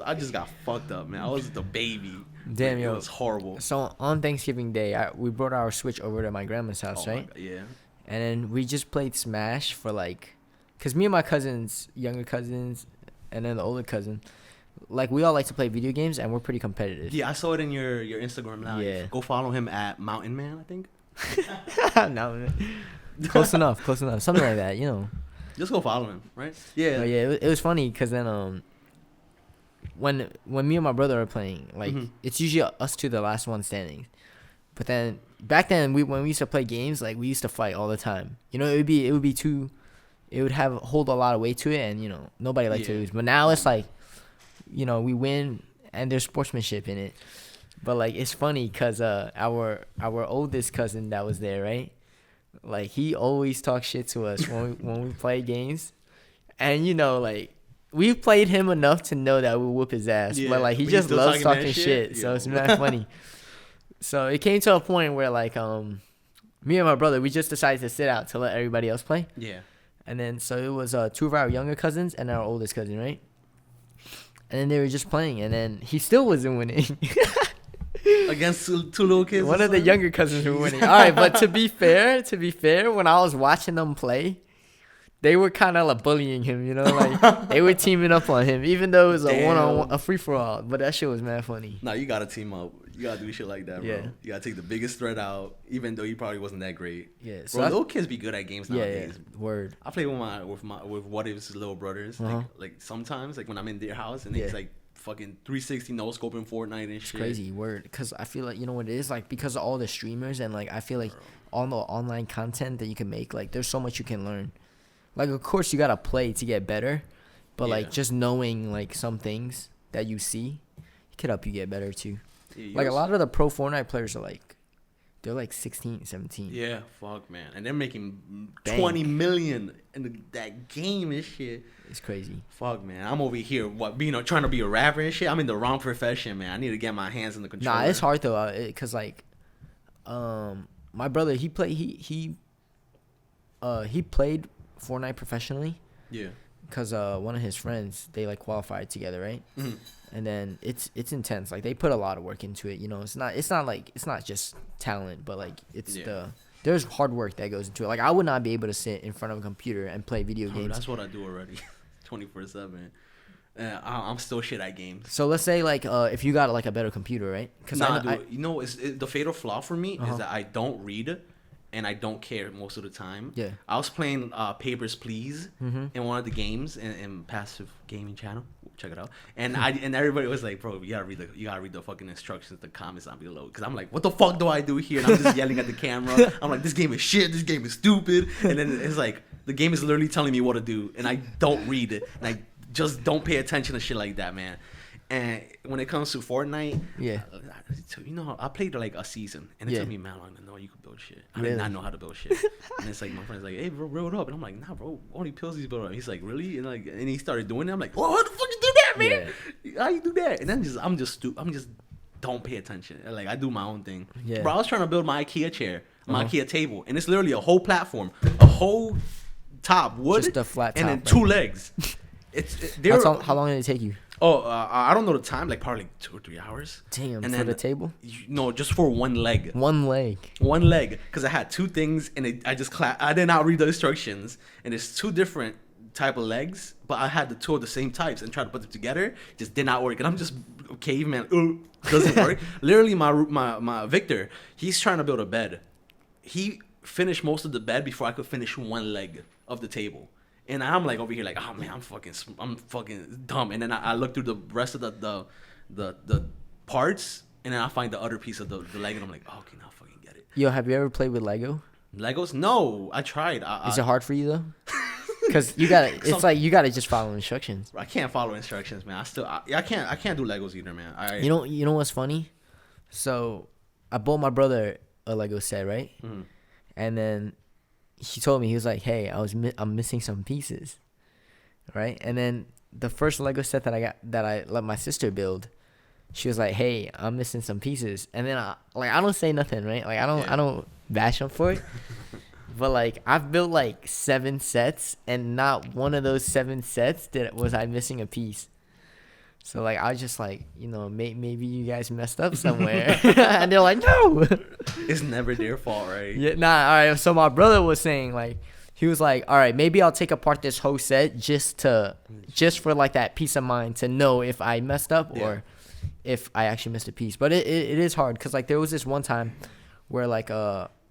Speaker 1: I just got fucked up, man. I was the baby.
Speaker 2: Damn,
Speaker 1: Like,
Speaker 2: yo.
Speaker 1: it was horrible.
Speaker 2: So on Thanksgiving Day, we brought our Switch over to my grandma's house,
Speaker 1: Oh my
Speaker 2: right?
Speaker 1: God, yeah.
Speaker 2: And then we just played Smash for like, cause me and my cousins, younger cousins, and then the older cousin, like we all like to play video games, and we're pretty competitive.
Speaker 1: Yeah, I saw it in your Instagram live.
Speaker 2: Yeah.
Speaker 1: Go follow him at Mountain Man, I think.
Speaker 2: No, close enough, something like that, you know.
Speaker 1: Just go follow him, right? Yeah.
Speaker 2: But yeah, it was funny because then when me and my brother are playing, like it's usually us two the last one standing. But then back then when we used to play games, like we used to fight all the time. You know, it would hold a lot of weight to it, and you know nobody liked to lose. But now it's like, you know, we win and there's sportsmanship in it. But like it's funny because our oldest cousin that was there, right? Like he always talks shit to us when we play games, and you know like we've played him enough to know that we'll whoop his ass.
Speaker 1: Yeah,
Speaker 2: But like he
Speaker 1: but he's
Speaker 2: just
Speaker 1: still
Speaker 2: loves
Speaker 1: talking
Speaker 2: talking
Speaker 1: that
Speaker 2: shit,
Speaker 1: shit?
Speaker 2: so
Speaker 1: Yo.
Speaker 2: it's not funny. So it came to a point where like me and my brother, we just decided to sit out to let everybody else play.
Speaker 1: Yeah.
Speaker 2: And then so it was 2 of our younger cousins and our oldest cousin, right? And then they were just playing, and then he still wasn't winning.
Speaker 1: Against two little kids.
Speaker 2: One
Speaker 1: or
Speaker 2: of the
Speaker 1: something?
Speaker 2: younger cousins were winning. All right, but to be fair, when I was watching them play, they were kind of like bullying him, you know, like they were teaming up on him, even though it was a
Speaker 1: Damn.
Speaker 2: one-on-one, a free-for-all. But that shit was mad funny.
Speaker 1: Nah, you gotta team up. You gotta do shit like that, bro.
Speaker 2: Yeah.
Speaker 1: You gotta take the biggest threat out, even though he probably wasn't that great.
Speaker 2: Yeah,
Speaker 1: Bro,
Speaker 2: so I-
Speaker 1: little kids be good at games
Speaker 2: yeah,
Speaker 1: nowadays.
Speaker 2: word.
Speaker 1: I play with what if's little brothers.
Speaker 2: Uh-huh.
Speaker 1: Like sometimes, like when I'm in their house and
Speaker 2: Yeah.
Speaker 1: it's like fucking 360 no scoping Fortnite and
Speaker 2: It's
Speaker 1: shit.
Speaker 2: crazy, word. Because I feel like, you know what it is, like because of all the streamers and like I feel like all the online content that you can make, like there's so much you can learn. Like of course you gotta play to get better, but
Speaker 1: Yeah.
Speaker 2: like just knowing like some things that you see, it could help you get better too.
Speaker 1: Yeah,
Speaker 2: Like a lot of the pro Fortnite players are like, they're like 16, 17.
Speaker 1: Yeah, fuck, man. And they're making
Speaker 2: Bank.
Speaker 1: 20 million in that game and shit.
Speaker 2: It's crazy.
Speaker 1: Fuck, man. I'm over here, trying to be a rapper and shit. I'm in the wrong profession, man. I need to get my hands in the controller.
Speaker 2: Nah, it's hard though, cause like, my brother he played Fortnite professionally,
Speaker 1: Yeah.
Speaker 2: cause one of his friends they like qualified together, right?
Speaker 1: Mhm.
Speaker 2: And then it's intense. Like they put a lot of work into it. You know, it's not just talent, but like it's
Speaker 1: Yeah.
Speaker 2: there's hard work that goes into it. Like I would not be able to sit in front of a computer and play video
Speaker 1: Oh,
Speaker 2: games.
Speaker 1: that's what I do already. 24/7. I'm still shit at games.
Speaker 2: So let's say like if you got like a better computer, right? Because
Speaker 1: Nah, dude, the fatal flaw for me
Speaker 2: Uh-huh.
Speaker 1: is that I don't read and I don't care most of the time.
Speaker 2: Yeah.
Speaker 1: I was playing Papers, Please
Speaker 2: Mhm.
Speaker 1: in one of the games in Passive Gaming Channel. Check it out. And and everybody was like, bro, you gotta read the fucking instructions, the comments down below. Cause I'm like, what the fuck do I do here? And I'm just yelling at the camera. I'm like, this game is shit. This game is stupid. And then it's like, the game is literally telling me what to do, and I don't read it, and I just don't pay attention to shit like that, man. And when it comes to Fortnite,
Speaker 2: Yeah.
Speaker 1: I played like a season, and it
Speaker 2: Yeah.
Speaker 1: took me mad long to know you could build shit. I
Speaker 2: Really?
Speaker 1: did not know how to build shit. And it's like my friend's like, "Hey, bro, build it up," and I'm like, "Nah, bro, only pills these build up." He's like, "Really?" And like, and he started doing it. I'm like, "Oh, how the fuck you do that, man? How you do that?" And then I'm just don't pay attention. Like I do my own thing.
Speaker 2: Yeah.
Speaker 1: Bro, I was trying to build my IKEA chair, my
Speaker 2: Uh-huh.
Speaker 1: IKEA table, and it's literally a whole platform, a whole top wood,
Speaker 2: Just a flat
Speaker 1: and then
Speaker 2: top,
Speaker 1: two
Speaker 2: right?
Speaker 1: legs. They're
Speaker 2: How long did it take you?
Speaker 1: I don't know the time, like probably like 2 or 3 hours.
Speaker 2: Damn,
Speaker 1: And
Speaker 2: for
Speaker 1: then
Speaker 2: the table?
Speaker 1: No, just for one leg.
Speaker 2: One leg.
Speaker 1: One leg, because I had two things, and I did not read the instructions, and it's two different type of legs, but I had the two of the same types and tried to put them together, just did not work, and I'm just a caveman. Doesn't work. Literally, my Victor, he's trying to build a bed. He finished most of the bed before I could finish one leg of the table. And I'm like over here like, oh man, I'm fucking dumb. And then I look through the rest of the parts, and then I find the other piece of the leg, and I'm like, oh, okay, now I fucking get it.
Speaker 2: Yo, have you ever played with Lego?
Speaker 1: Legos? No, I tried.
Speaker 2: Is it hard for you though? Because you gotta, it's like you gotta just follow instructions.
Speaker 1: I can't follow instructions, man. I can't do Legos either, man.
Speaker 2: You know what's funny? So I bought my brother a Lego set, right?
Speaker 1: Mhm.
Speaker 2: And then he told me, he was like, "Hey, I'm missing some pieces," right? And then the first Lego set that I let my sister build, she was like, "Hey, I'm missing some pieces," and then I don't say nothing, right? Like I don't bash him for it. But like I've built like 7 sets, and not one of those 7 sets was I missing a piece. So like I was just like, maybe you guys messed up somewhere, and they're like, no.
Speaker 1: It's never their fault, right?
Speaker 2: Yeah, nah. All right. So my brother was saying like, he was like, all right, maybe I'll take apart this whole set just for like that peace of mind to know if I messed up or if I actually missed a piece. But it is hard because like there was this one time where like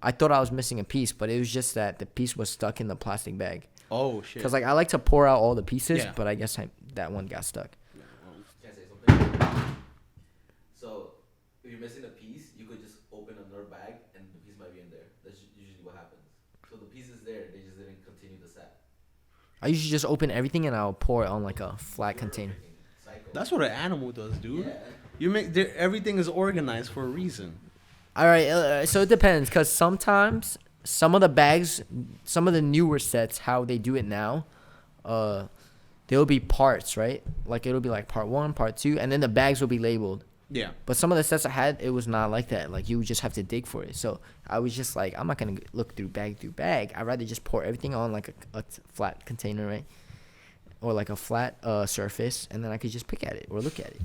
Speaker 2: I thought I was missing a piece, but it was just that the piece was stuck in the plastic bag.
Speaker 1: Oh shit.
Speaker 2: Because like I like to pour out all the pieces,
Speaker 1: Yeah.
Speaker 2: but I guess that one got stuck.
Speaker 3: Can I say something? So, if you're missing a piece, you could just open another bag and the piece might be in there. That's usually what happens. So the piece is there, they just didn't continue the set.
Speaker 2: I usually just open everything and I'll pour it on like a flat container.
Speaker 3: Psycho.
Speaker 1: That's what an animal does, dude.
Speaker 3: Yeah.
Speaker 1: Everything is organized for a reason.
Speaker 2: All right, so it depends because sometimes some of the bags, some of the newer sets, how they do it now, there'll be parts, right? Like it'll be like part 1, part 2, and then the bags will be labeled.
Speaker 1: Yeah.
Speaker 2: But some of the sets I had, it was not like that. Like you would just have to dig for it. So I was just like, I'm not gonna look through bag. I'd rather just pour everything on like a flat container, right? Or like a flat surface, and then I could just pick at it or look at it.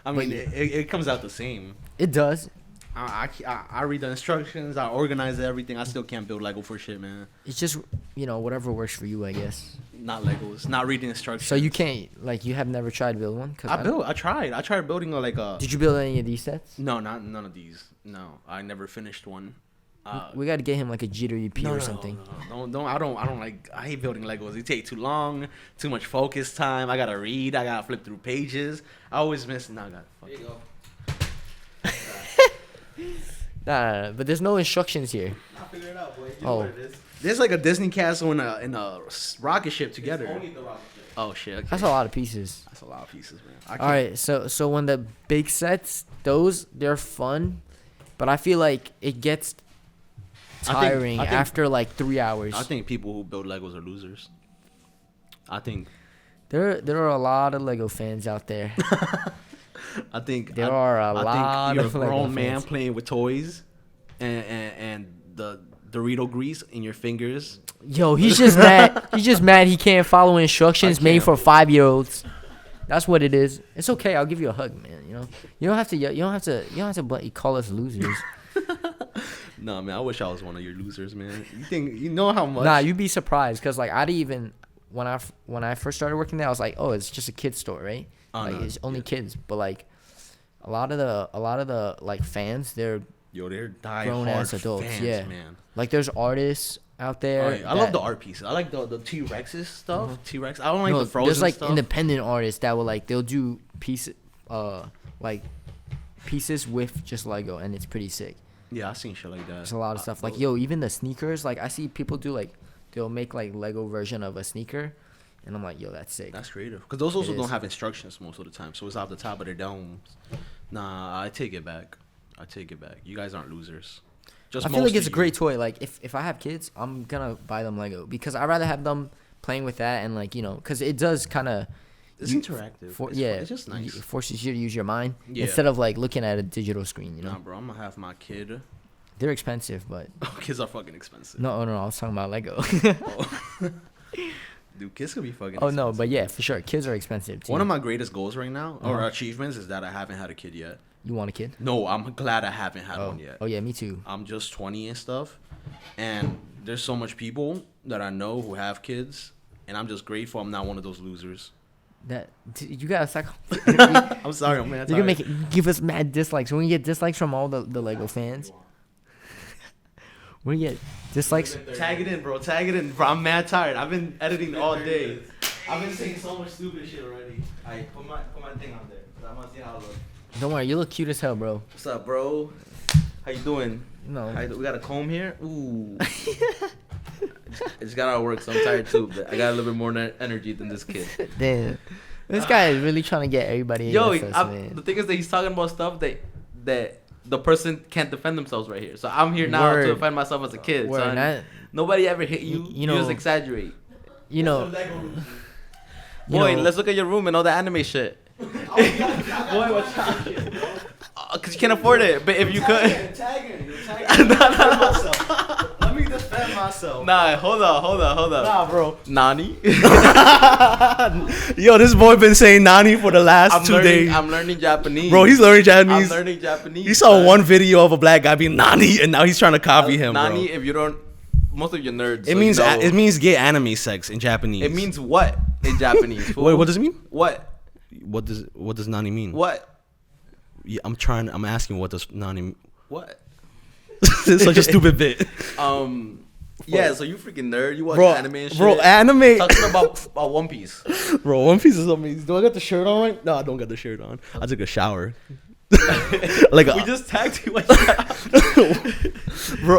Speaker 1: I mean,
Speaker 2: yeah.
Speaker 1: it comes out the same.
Speaker 2: It does.
Speaker 1: I read the instructions. I organize everything. I still can't build Lego for shit, man.
Speaker 2: It's just, whatever works for you, I guess.
Speaker 1: Not Legos. Not reading instructions.
Speaker 2: So you can't, like, you have never tried to build one?
Speaker 1: I tried. I tried building a.
Speaker 2: Did you build any of these sets?
Speaker 1: No, none of these. No, I never finished one.
Speaker 2: We got to get him like a GWP or something.
Speaker 1: No. I don't like. I hate building Legos. They take too long, too much focus time. I gotta read. I gotta flip through pages. I always miss. No, I got.
Speaker 3: Here you go.
Speaker 2: Nah, but there's no instructions here.
Speaker 3: I'll figure it out, boy. You
Speaker 2: Oh.
Speaker 3: know what it is.
Speaker 1: There's like a Disney castle and a rocket ship together.
Speaker 3: It's only the rocket ship.
Speaker 1: Oh shit. Okay.
Speaker 2: That's a lot of pieces.
Speaker 1: That's a lot of pieces, man.
Speaker 2: All right, so when the big sets, they're fun, but I feel like it gets tiring
Speaker 1: I think-
Speaker 2: after like 3 hours.
Speaker 1: I think people who build Legos are losers. I think.
Speaker 2: There are a lot of Lego fans out there.
Speaker 1: I think
Speaker 2: There are a lot
Speaker 1: I think you're
Speaker 2: of
Speaker 1: a
Speaker 2: Lego
Speaker 1: grown man
Speaker 2: fans.
Speaker 1: playing with toys, and the Dorito grease in your fingers.
Speaker 2: Yo, he's just mad. He's just mad he can't follow instructions
Speaker 1: I
Speaker 2: made
Speaker 1: can't.
Speaker 2: for 5-year-olds. That's what it is. It's okay. I'll give you a hug, man. You don't have to. You don't have to call us losers.
Speaker 1: No, man, I wish I was one of your losers, man. You know how much?
Speaker 2: Nah, you'd be surprised because like I'd even when I first started working there, I was like, oh, it's just a kid's store, right?
Speaker 1: Oh,
Speaker 2: Like
Speaker 1: no,
Speaker 2: it's only
Speaker 1: yeah.
Speaker 2: kids, but like a lot of the like fans, they're
Speaker 1: They're die
Speaker 2: grown
Speaker 1: hard
Speaker 2: ass adults.
Speaker 1: fans,
Speaker 2: Yeah,
Speaker 1: man.
Speaker 2: like there's artists out there.
Speaker 1: Oh, yeah. I love
Speaker 2: that-
Speaker 1: the art pieces. I like the T-Rexes stuff. T-Rex. I don't like
Speaker 2: no,
Speaker 1: the Frozen
Speaker 2: there's like
Speaker 1: stuff.
Speaker 2: independent artists that will like they'll do like pieces with just Lego, and it's pretty sick.
Speaker 1: Yeah, I seen shit like that.
Speaker 2: There's a lot of stuff. Like yo, even the sneakers. Like I see people do like they'll make like Lego version of a sneaker, and I'm like, yo, that's sick.
Speaker 1: That's creative. Because those also
Speaker 2: It
Speaker 1: don't
Speaker 2: is.
Speaker 1: have instructions most of the time. So it's off the top of their domes. Nah, I take it back. You guys aren't losers. Just
Speaker 2: I feel like
Speaker 1: most
Speaker 2: it's a
Speaker 1: of
Speaker 2: great toy. Like if I have kids, I'm gonna buy them Lego because I'd rather have them playing with that and like because it does kind of
Speaker 1: It's interactive. It's just nice.
Speaker 2: it forces you to use your mind
Speaker 1: Yeah.
Speaker 2: instead of like looking at a digital screen.
Speaker 1: Nah, bro, I'm gonna have my kid.
Speaker 2: They're expensive, but
Speaker 1: Kids are fucking expensive.
Speaker 2: no, I was talking about Lego.
Speaker 1: Oh. Dude, kids could be fucking
Speaker 2: Oh no,
Speaker 1: expensive.
Speaker 2: but yeah, for sure, kids are expensive too.
Speaker 1: One of my greatest goals right now, or
Speaker 2: Uh-huh.
Speaker 1: achievements, is that I haven't had a kid yet.
Speaker 2: You want a kid?
Speaker 1: No, I'm glad I haven't had
Speaker 2: Oh,
Speaker 1: one yet.
Speaker 2: oh yeah, me too.
Speaker 1: I'm just 20 and stuff, and there's so much people that I know who have kids, and I'm just grateful I'm not one of those losers.
Speaker 2: You gotta start.
Speaker 1: I'm sorry, I'm mad.
Speaker 2: You can make it. Give us mad dislikes. When we get dislikes from all the Lego fans, when we get dislikes.
Speaker 1: Tag it in, bro. Tag it in, bro. I'm mad tired. I've been editing all day. I've been saying so much stupid shit already.
Speaker 3: Alright, put my thing on there. 'Cause I want to see how it looks.
Speaker 2: Don't worry, you look cute as hell, bro.
Speaker 1: What's up, bro? How you doing?
Speaker 2: No.
Speaker 1: We got a comb here. Ooh. I just got out of work, so I'm tired too. But I got a little bit more energy than this kid.
Speaker 2: Damn. This guy is really trying to get everybody
Speaker 3: Yo,
Speaker 2: against us, man.
Speaker 3: the thing is that he's talking about stuff that the person can't defend themselves right here. So I'm here now
Speaker 2: Word.
Speaker 3: to defend myself as a kid.
Speaker 2: Word,
Speaker 3: son.
Speaker 2: that-
Speaker 3: Nobody ever hit you.
Speaker 2: You
Speaker 3: You
Speaker 2: know-
Speaker 3: just exaggerate.
Speaker 2: you know, you
Speaker 3: Boy,
Speaker 2: know-
Speaker 3: let's look at your room and all the anime shit. Boy, what's up? Cause you can't afford it. But if you could,
Speaker 1: Let me defend myself.
Speaker 3: nah, hold up.
Speaker 1: Nah, bro.
Speaker 3: Nani?
Speaker 1: Yo, this boy been saying Nani for the last 2 days.
Speaker 3: I'm learning Japanese.
Speaker 1: Bro, he's learning
Speaker 3: I'm
Speaker 1: Japanese.
Speaker 3: learning Japanese.
Speaker 1: He saw
Speaker 3: son.
Speaker 1: one video of a black guy being Nani, and now he's trying to copy him,
Speaker 3: Nani,
Speaker 1: bro.
Speaker 3: if you don't, most of your nerds.
Speaker 1: It
Speaker 3: so
Speaker 1: means
Speaker 3: you know.
Speaker 1: it means gay anime sex in Japanese.
Speaker 3: It means what in Japanese?
Speaker 1: Wait,
Speaker 3: fool?
Speaker 1: what does it mean?
Speaker 3: What?
Speaker 1: What does Nani mean?
Speaker 3: What?
Speaker 1: Yeah, I'm asking what does Nani mean?
Speaker 3: What?
Speaker 1: It's such a stupid bit.
Speaker 3: Yeah, so you freaking nerd. You watch
Speaker 1: Bro,
Speaker 3: anime and shit.
Speaker 1: bro, anime.
Speaker 3: Talking about One Piece.
Speaker 1: Bro, One Piece is amazing. Do I got the shirt on right? No, I don't got the shirt on. I took a shower. Like
Speaker 3: We just tagged you.
Speaker 1: bro,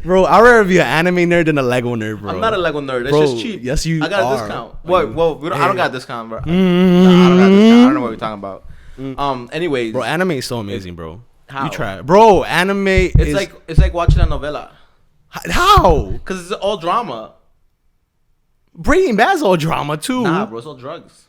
Speaker 1: bro, I'd rather be an anime nerd than a Lego nerd, bro.
Speaker 3: I'm not a Lego nerd. That's
Speaker 1: Bro,
Speaker 3: just cheap.
Speaker 1: yes, you
Speaker 3: I got a
Speaker 1: are.
Speaker 3: discount.
Speaker 1: Are
Speaker 3: Whoa,
Speaker 1: you?
Speaker 3: I don't got a discount, bro.
Speaker 1: Mm.
Speaker 3: Nah, I don't got a discount. I don't know what we're talking about. Anyways,
Speaker 1: Bro, anime is so amazing, bro.
Speaker 3: How?
Speaker 1: You try it. Bro, anime
Speaker 3: it's
Speaker 1: is
Speaker 3: like watching a novela.
Speaker 1: How?
Speaker 3: Cause it's all drama.
Speaker 1: Breaking Bad's all drama too.
Speaker 3: Nah, bro, it's all drugs.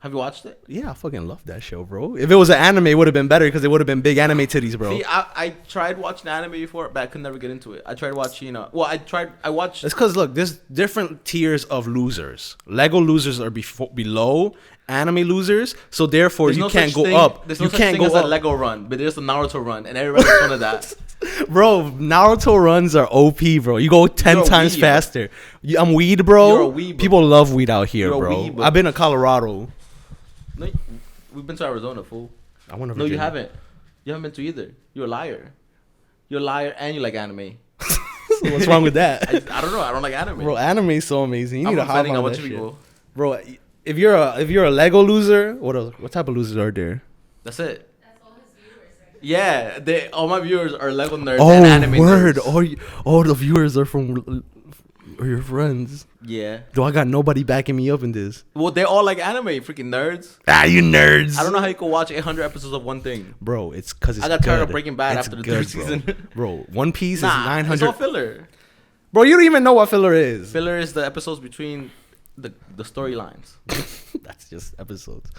Speaker 1: Have you watched it?
Speaker 4: Yeah, I fucking love that show, bro. If it was an anime, it would have been better because it would have been big anime titties, bro.
Speaker 1: See, I tried watching anime before, but I could never get into it. I tried watching, I watched.
Speaker 4: It's because look, there's different tiers of losers. Lego losers are below anime losers, so therefore
Speaker 1: There's
Speaker 4: you
Speaker 1: no
Speaker 4: can't
Speaker 1: such
Speaker 4: go
Speaker 1: thing-
Speaker 4: up.
Speaker 1: There's
Speaker 4: You
Speaker 1: no such
Speaker 4: can't
Speaker 1: thing
Speaker 4: go
Speaker 1: as
Speaker 4: up,
Speaker 1: a Lego run, but there's a Naruto run, and everybody makes fun of that.
Speaker 4: bro. Naruto runs are OP, bro. You go 10
Speaker 1: You're a
Speaker 4: times
Speaker 1: weeb.
Speaker 4: faster. I'm weed, bro.
Speaker 1: You're a weeb.
Speaker 4: People love weed out here,
Speaker 1: You're a
Speaker 4: bro.
Speaker 1: weeb.
Speaker 4: I've been to Colorado.
Speaker 1: No, we've been to Arizona, fool.
Speaker 4: I want to.
Speaker 1: No, you haven't. You haven't been to either. You're a liar. You're a liar, and you like anime.
Speaker 4: So what's wrong with that?
Speaker 1: I don't know. I don't like anime.
Speaker 4: Bro, anime is so amazing. You
Speaker 1: I'm
Speaker 4: need to hop
Speaker 1: offending
Speaker 4: on
Speaker 1: a bunch
Speaker 4: that
Speaker 1: of
Speaker 4: shit.
Speaker 1: people.
Speaker 4: Bro, if you're a Lego loser, what type of losers are there?
Speaker 1: That's it. Yeah, all my viewers are Lego nerds
Speaker 4: Oh,
Speaker 1: and anime
Speaker 4: word!
Speaker 1: nerds.
Speaker 4: All the viewers are from your friends.
Speaker 1: Yeah.
Speaker 4: Do I got nobody backing me up in this?
Speaker 1: Well, they're all like anime, freaking nerds.
Speaker 4: Ah, you nerds!
Speaker 1: I don't know how you could watch 800 episodes of one thing.
Speaker 4: bro. It's because it's.
Speaker 1: I got tired of
Speaker 4: good.
Speaker 1: Breaking Bad
Speaker 4: It's
Speaker 1: after the
Speaker 4: good,
Speaker 1: third
Speaker 4: bro.
Speaker 1: season.
Speaker 4: Bro, One Piece
Speaker 1: Nah,
Speaker 4: is
Speaker 1: it's
Speaker 4: 900.
Speaker 1: all filler.
Speaker 4: Bro, you don't even know what filler is.
Speaker 1: Filler is the episodes between the storylines.
Speaker 4: That's just episodes.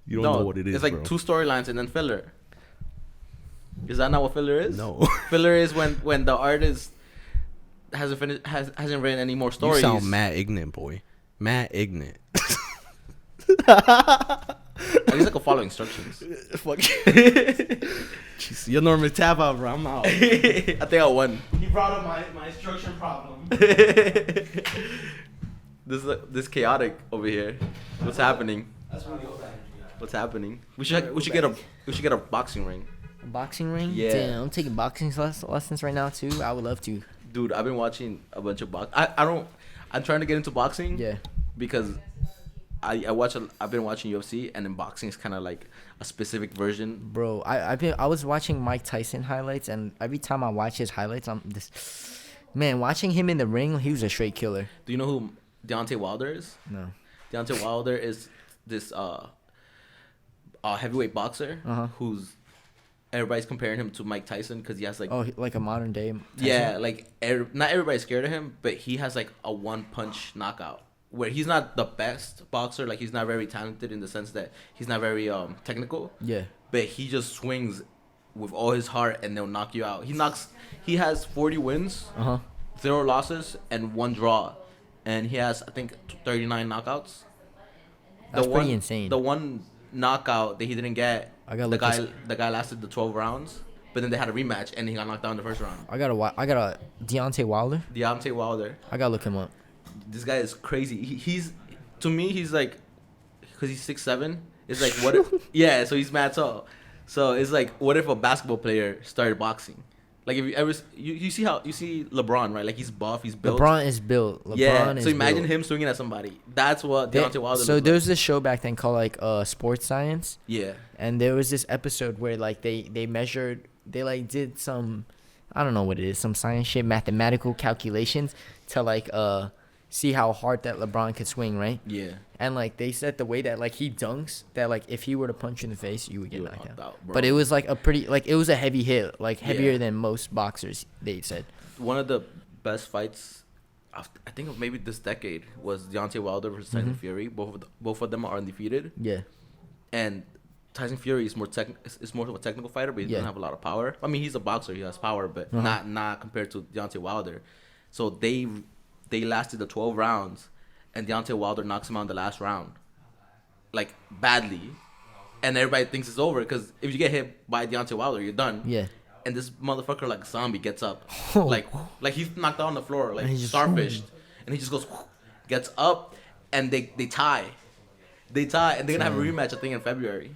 Speaker 4: You don't know what it is.
Speaker 1: It's like
Speaker 4: bro.
Speaker 1: 2 storylines and then filler. Is that not what filler is?
Speaker 4: No.
Speaker 1: Filler is when the artist hasn't hasn't written any more
Speaker 4: You
Speaker 1: stories.
Speaker 4: sound mad ignorant, boy. Mad ignorant.
Speaker 1: At least I can follow instructions.
Speaker 4: Fuck. Jeez, your normal tap out, bro. I'm out.
Speaker 1: I think I won.
Speaker 4: He brought up my instruction problem.
Speaker 1: This chaotic over here. What's happening? What's happening? We should get a boxing ring.
Speaker 2: A boxing ring?
Speaker 1: Yeah.
Speaker 2: Damn, I'm taking boxing lessons right now too. I would love to.
Speaker 1: Dude, I've been watching a bunch of I'm trying to get into boxing.
Speaker 2: Yeah.
Speaker 1: Because I've been watching UFC, and then boxing is kind of like a specific version.
Speaker 2: Bro, I was watching Mike Tyson highlights, and every time I watch his highlights, I'm just, man, watching him in the ring, he was a straight killer.
Speaker 1: Do you know who Deontay Wilder is?
Speaker 2: No.
Speaker 1: Deontay Wilder is this heavyweight boxer who's everybody's comparing him to Mike Tyson because he has like
Speaker 2: Like a modern day Tyson?
Speaker 1: yeah, like not everybody's scared of him, but he has like a one punch knockout where he's not the best boxer, like he's not very talented in the sense that he's not very technical.
Speaker 2: Yeah.
Speaker 1: But he just swings with all his heart and they'll knock you out. He has 40 wins, 0 losses, and 1 draw, and he has I think 39 knockouts.
Speaker 2: That's pretty insane.
Speaker 1: The one knockout that he didn't get,
Speaker 2: I gotta look this-
Speaker 1: the guy lasted the 12 rounds, but then they had a rematch and he got knocked down in the first round.
Speaker 2: I got a Deontay Wilder.
Speaker 1: Deontay Wilder.
Speaker 2: I gotta look him up.
Speaker 1: This guy is crazy. He's to me he's like, because he's 6'7". It's like what? Yeah, so he's mad tall. So it's like, what if a basketball player started boxing? Like if you ever you see LeBron, right? Like he's buff, he's built.
Speaker 2: LeBron is built.
Speaker 1: Yeah.
Speaker 2: Is
Speaker 1: So imagine
Speaker 2: built.
Speaker 1: him swinging at somebody. That's what Deontay Wilder.
Speaker 2: So
Speaker 1: looks
Speaker 2: there was this show back then called like Sports Science.
Speaker 1: Yeah.
Speaker 2: And there was this episode where like they measured, they like did some, I don't know what it is, some science shit, mathematical calculations to like see how hard that LeBron could swing, right?
Speaker 1: Yeah.
Speaker 2: And like they said the way that like he dunks, that like if he were to punch you in the face, you would get
Speaker 1: You were
Speaker 2: knocked
Speaker 1: knocked
Speaker 2: out.
Speaker 1: out, bro.
Speaker 2: But it was like a pretty, like it was a heavy hit, like heavier
Speaker 1: Yeah.
Speaker 2: than most boxers, they said.
Speaker 1: One of the best fights, I think of maybe this decade, was Deontay Wilder versus Tyson Fury. Both of them are undefeated,
Speaker 2: Yeah.
Speaker 1: and Tyson Fury is more of a technical fighter, but he doesn't
Speaker 2: Yeah.
Speaker 1: have a lot of power. I mean, he's a boxer; he has power, but not compared to Deontay Wilder. So they lasted the 12 rounds, and Deontay Wilder knocks him out in the last round, like badly, and everybody thinks it's over because if you get hit by Deontay Wilder, you're done.
Speaker 2: Yeah.
Speaker 1: And this motherfucker like a zombie gets up,
Speaker 2: Oh.
Speaker 1: like he's knocked out on the floor, like
Speaker 2: And he just-
Speaker 1: starfished, and he just goes, gets up, and they tie, and they're gonna have a rematch I think in February,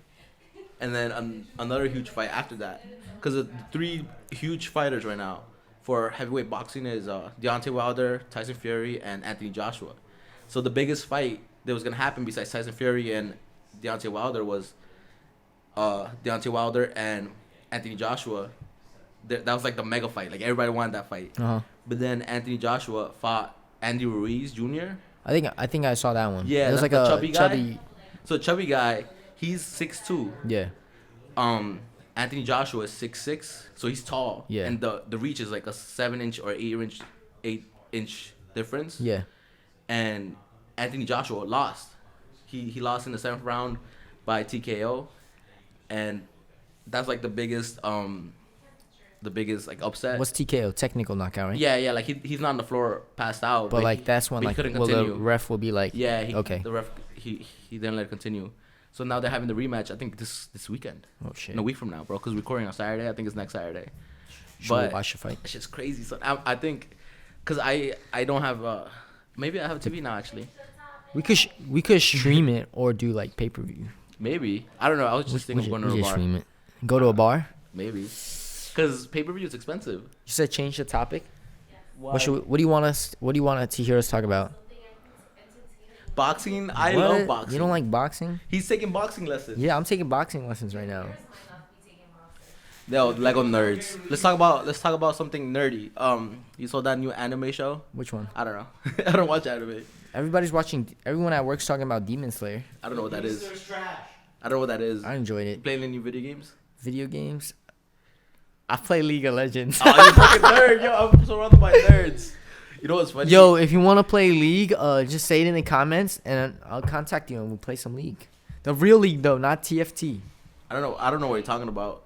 Speaker 1: and then another huge fight after that, because the 3 huge fighters right now for heavyweight boxing is Deontay Wilder, Tyson Fury, and Anthony Joshua. So the biggest fight that was gonna happen besides Tyson Fury and Deontay Wilder was Deontay Wilder and Anthony Joshua. That was like the mega fight. Like everybody wanted that fight. But then Anthony Joshua fought Andy Ruiz Jr.
Speaker 2: I think I saw that one.
Speaker 1: Yeah,
Speaker 2: It was
Speaker 1: that's
Speaker 2: like
Speaker 1: the
Speaker 2: a
Speaker 1: chubby guy? So chubby guy, he's 6'2".
Speaker 2: Yeah.
Speaker 1: Anthony Joshua is 6'6", so he's tall.
Speaker 2: Yeah.
Speaker 1: And the reach is like a 7-inch or 8-inch difference.
Speaker 2: Yeah.
Speaker 1: And Anthony Joshua lost.
Speaker 3: he lost in the 7th round by TKO, and that's like the biggest like upset.
Speaker 2: What's TKO? Technical knockout, right?
Speaker 3: Yeah, like he's not on the floor, passed out.
Speaker 2: But like that's when
Speaker 3: but he
Speaker 2: like
Speaker 3: couldn't
Speaker 2: well the
Speaker 3: continue.
Speaker 2: ref will be like
Speaker 3: Yeah,
Speaker 2: okay.
Speaker 3: The ref he didn't let it continue. So now they're having the rematch. I think this weekend.
Speaker 2: Oh shit.
Speaker 3: In a week from now, bro. Because we're recording on Saturday. I think it's next Saturday.
Speaker 2: Should
Speaker 3: But
Speaker 2: we watch the fight?
Speaker 3: it's just crazy. So I think, cause I don't have maybe I have TV now actually.
Speaker 2: We could stream it or do like pay per view.
Speaker 3: Maybe I don't know. I was just thinking of going to a bar.
Speaker 2: Stream it. Go to a bar.
Speaker 3: Maybe, cause pay per view is expensive.
Speaker 2: You said change the topic.
Speaker 3: Why?
Speaker 2: What do you want to hear us talk about?
Speaker 3: Boxing. I
Speaker 2: What?
Speaker 3: love boxing.
Speaker 2: You don't like boxing?
Speaker 3: He's taking boxing lessons.
Speaker 2: Yeah, I'm taking boxing lessons right now.
Speaker 3: No, Lego nerds. Let's talk about something nerdy. You saw that new anime show?
Speaker 2: Which one?
Speaker 3: I don't know. I don't watch anime.
Speaker 2: Everyone at work's talking about Demon Slayer.
Speaker 3: I don't know what that is. I don't know what that is.
Speaker 2: I enjoyed
Speaker 3: You
Speaker 2: it.
Speaker 3: playing any video games?
Speaker 2: Video games. I play League of Legends.
Speaker 3: Oh, you fucking nerd. Yo, I'm surrounded by nerds. You know what's funny?
Speaker 2: Yo, if you want to play League, just say it in the comments and I'll contact you and we'll play some League. The real League though, not TFT.
Speaker 3: I don't know what you're talking about.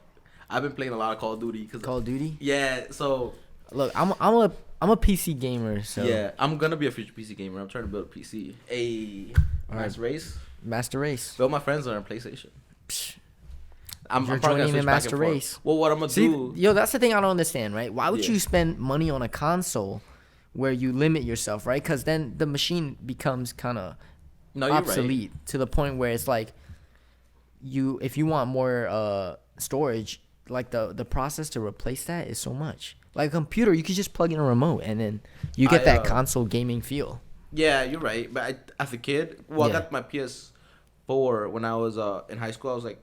Speaker 3: I've been playing a lot of Call of Duty.
Speaker 2: Call of Duty.
Speaker 3: Yeah, so
Speaker 2: Look, I'm a PC gamer, so
Speaker 3: yeah, I'm gonna be a future PC gamer. I'm trying to build a PC. Nice race.
Speaker 2: Master Race.
Speaker 3: But all my friends are on PlayStation.
Speaker 2: Psh.
Speaker 3: I'm
Speaker 2: You're
Speaker 3: probably gonna
Speaker 2: joining in
Speaker 3: switch back
Speaker 2: Master
Speaker 3: and forth.
Speaker 2: Race.
Speaker 3: Well, what I'm gonna
Speaker 2: See,
Speaker 3: do?
Speaker 2: yo, that's the thing I don't understand, right? Why would
Speaker 3: Yeah.
Speaker 2: you spend money on a console where you limit yourself, right? Because then the machine becomes kind of
Speaker 3: No, you're
Speaker 2: obsolete to the point where it's like if you want more storage, like the process to replace that is so much. Like a computer, you could just plug in a remote and then you get that console gaming feel.
Speaker 3: right. Yeah, you're right. But as a kid, well,
Speaker 2: Yeah.
Speaker 3: I got my PS4 when I was in high school. I was like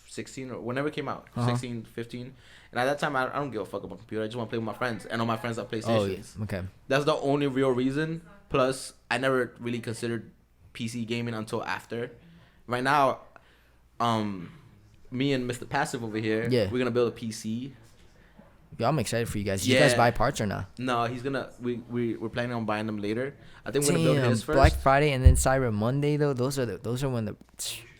Speaker 3: 16 or whenever it came out, 16, 15. And at that time, I don't give a fuck about computer. I just want to play with my friends, and all my friends have PlayStations.
Speaker 2: Oh, yes. Okay.
Speaker 3: That's the only real reason. Plus, I never really considered PC gaming until after. Right now, me and Mr. Passive over here,
Speaker 2: Yeah.
Speaker 3: we're gonna build a PC.
Speaker 2: Yo, I'm excited for you guys. Did you guys
Speaker 3: Yeah.
Speaker 2: buy parts or not?
Speaker 3: No, he's gonna. We're planning on buying them later. I think we're gonna build
Speaker 2: Damn,
Speaker 3: his first.
Speaker 2: Black Friday and then Cyber Monday though. Those are when the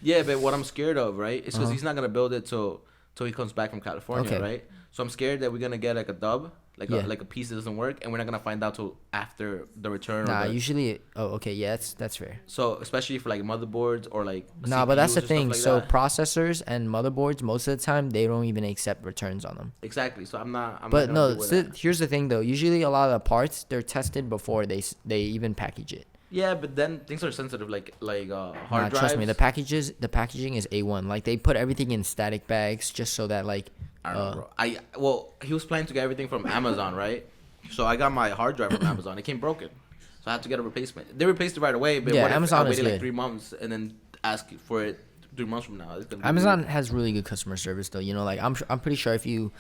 Speaker 3: Yeah, but what I'm scared of, right, is because
Speaker 2: Uh-huh.
Speaker 3: he's not gonna build it till he comes back from California,
Speaker 2: Okay.
Speaker 3: right? So I'm scared that we're gonna get like a dub,
Speaker 2: Yeah.
Speaker 3: like a piece that doesn't work, and we're not gonna find out till after the return.
Speaker 2: nah.
Speaker 3: or the,
Speaker 2: Usually, okay, yeah, that's fair.
Speaker 3: So especially for like motherboards or like
Speaker 2: Nah, but that's
Speaker 3: CPUs
Speaker 2: the
Speaker 3: or stuff
Speaker 2: thing.
Speaker 3: like
Speaker 2: So
Speaker 3: that.
Speaker 2: processors and motherboards, most of the time, they don't even accept returns on them.
Speaker 3: Exactly. So I'm not.
Speaker 2: But
Speaker 3: not
Speaker 2: no,
Speaker 3: gonna do that.
Speaker 2: here's the thing though. Usually, a lot of the parts they're tested before they even package it.
Speaker 3: Yeah, but then things are sensitive, like hard
Speaker 2: Nah,
Speaker 3: drives.
Speaker 2: trust me, the packaging is A1. Like they put everything in static bags just so that like.
Speaker 3: I don't know, bro. Well, he was planning to get everything from Amazon, right? So I got my hard drive from Amazon. It came broken, so I had to get a replacement. They replaced it right away, but
Speaker 2: Yeah,
Speaker 3: what if
Speaker 2: Amazon
Speaker 3: I
Speaker 2: is
Speaker 3: waited like
Speaker 2: good.
Speaker 3: 3 months and then ask for it 3 months from now? It's gonna be
Speaker 2: Amazon
Speaker 3: weird.
Speaker 2: has really good customer service though. You know, like I'm pretty sure if you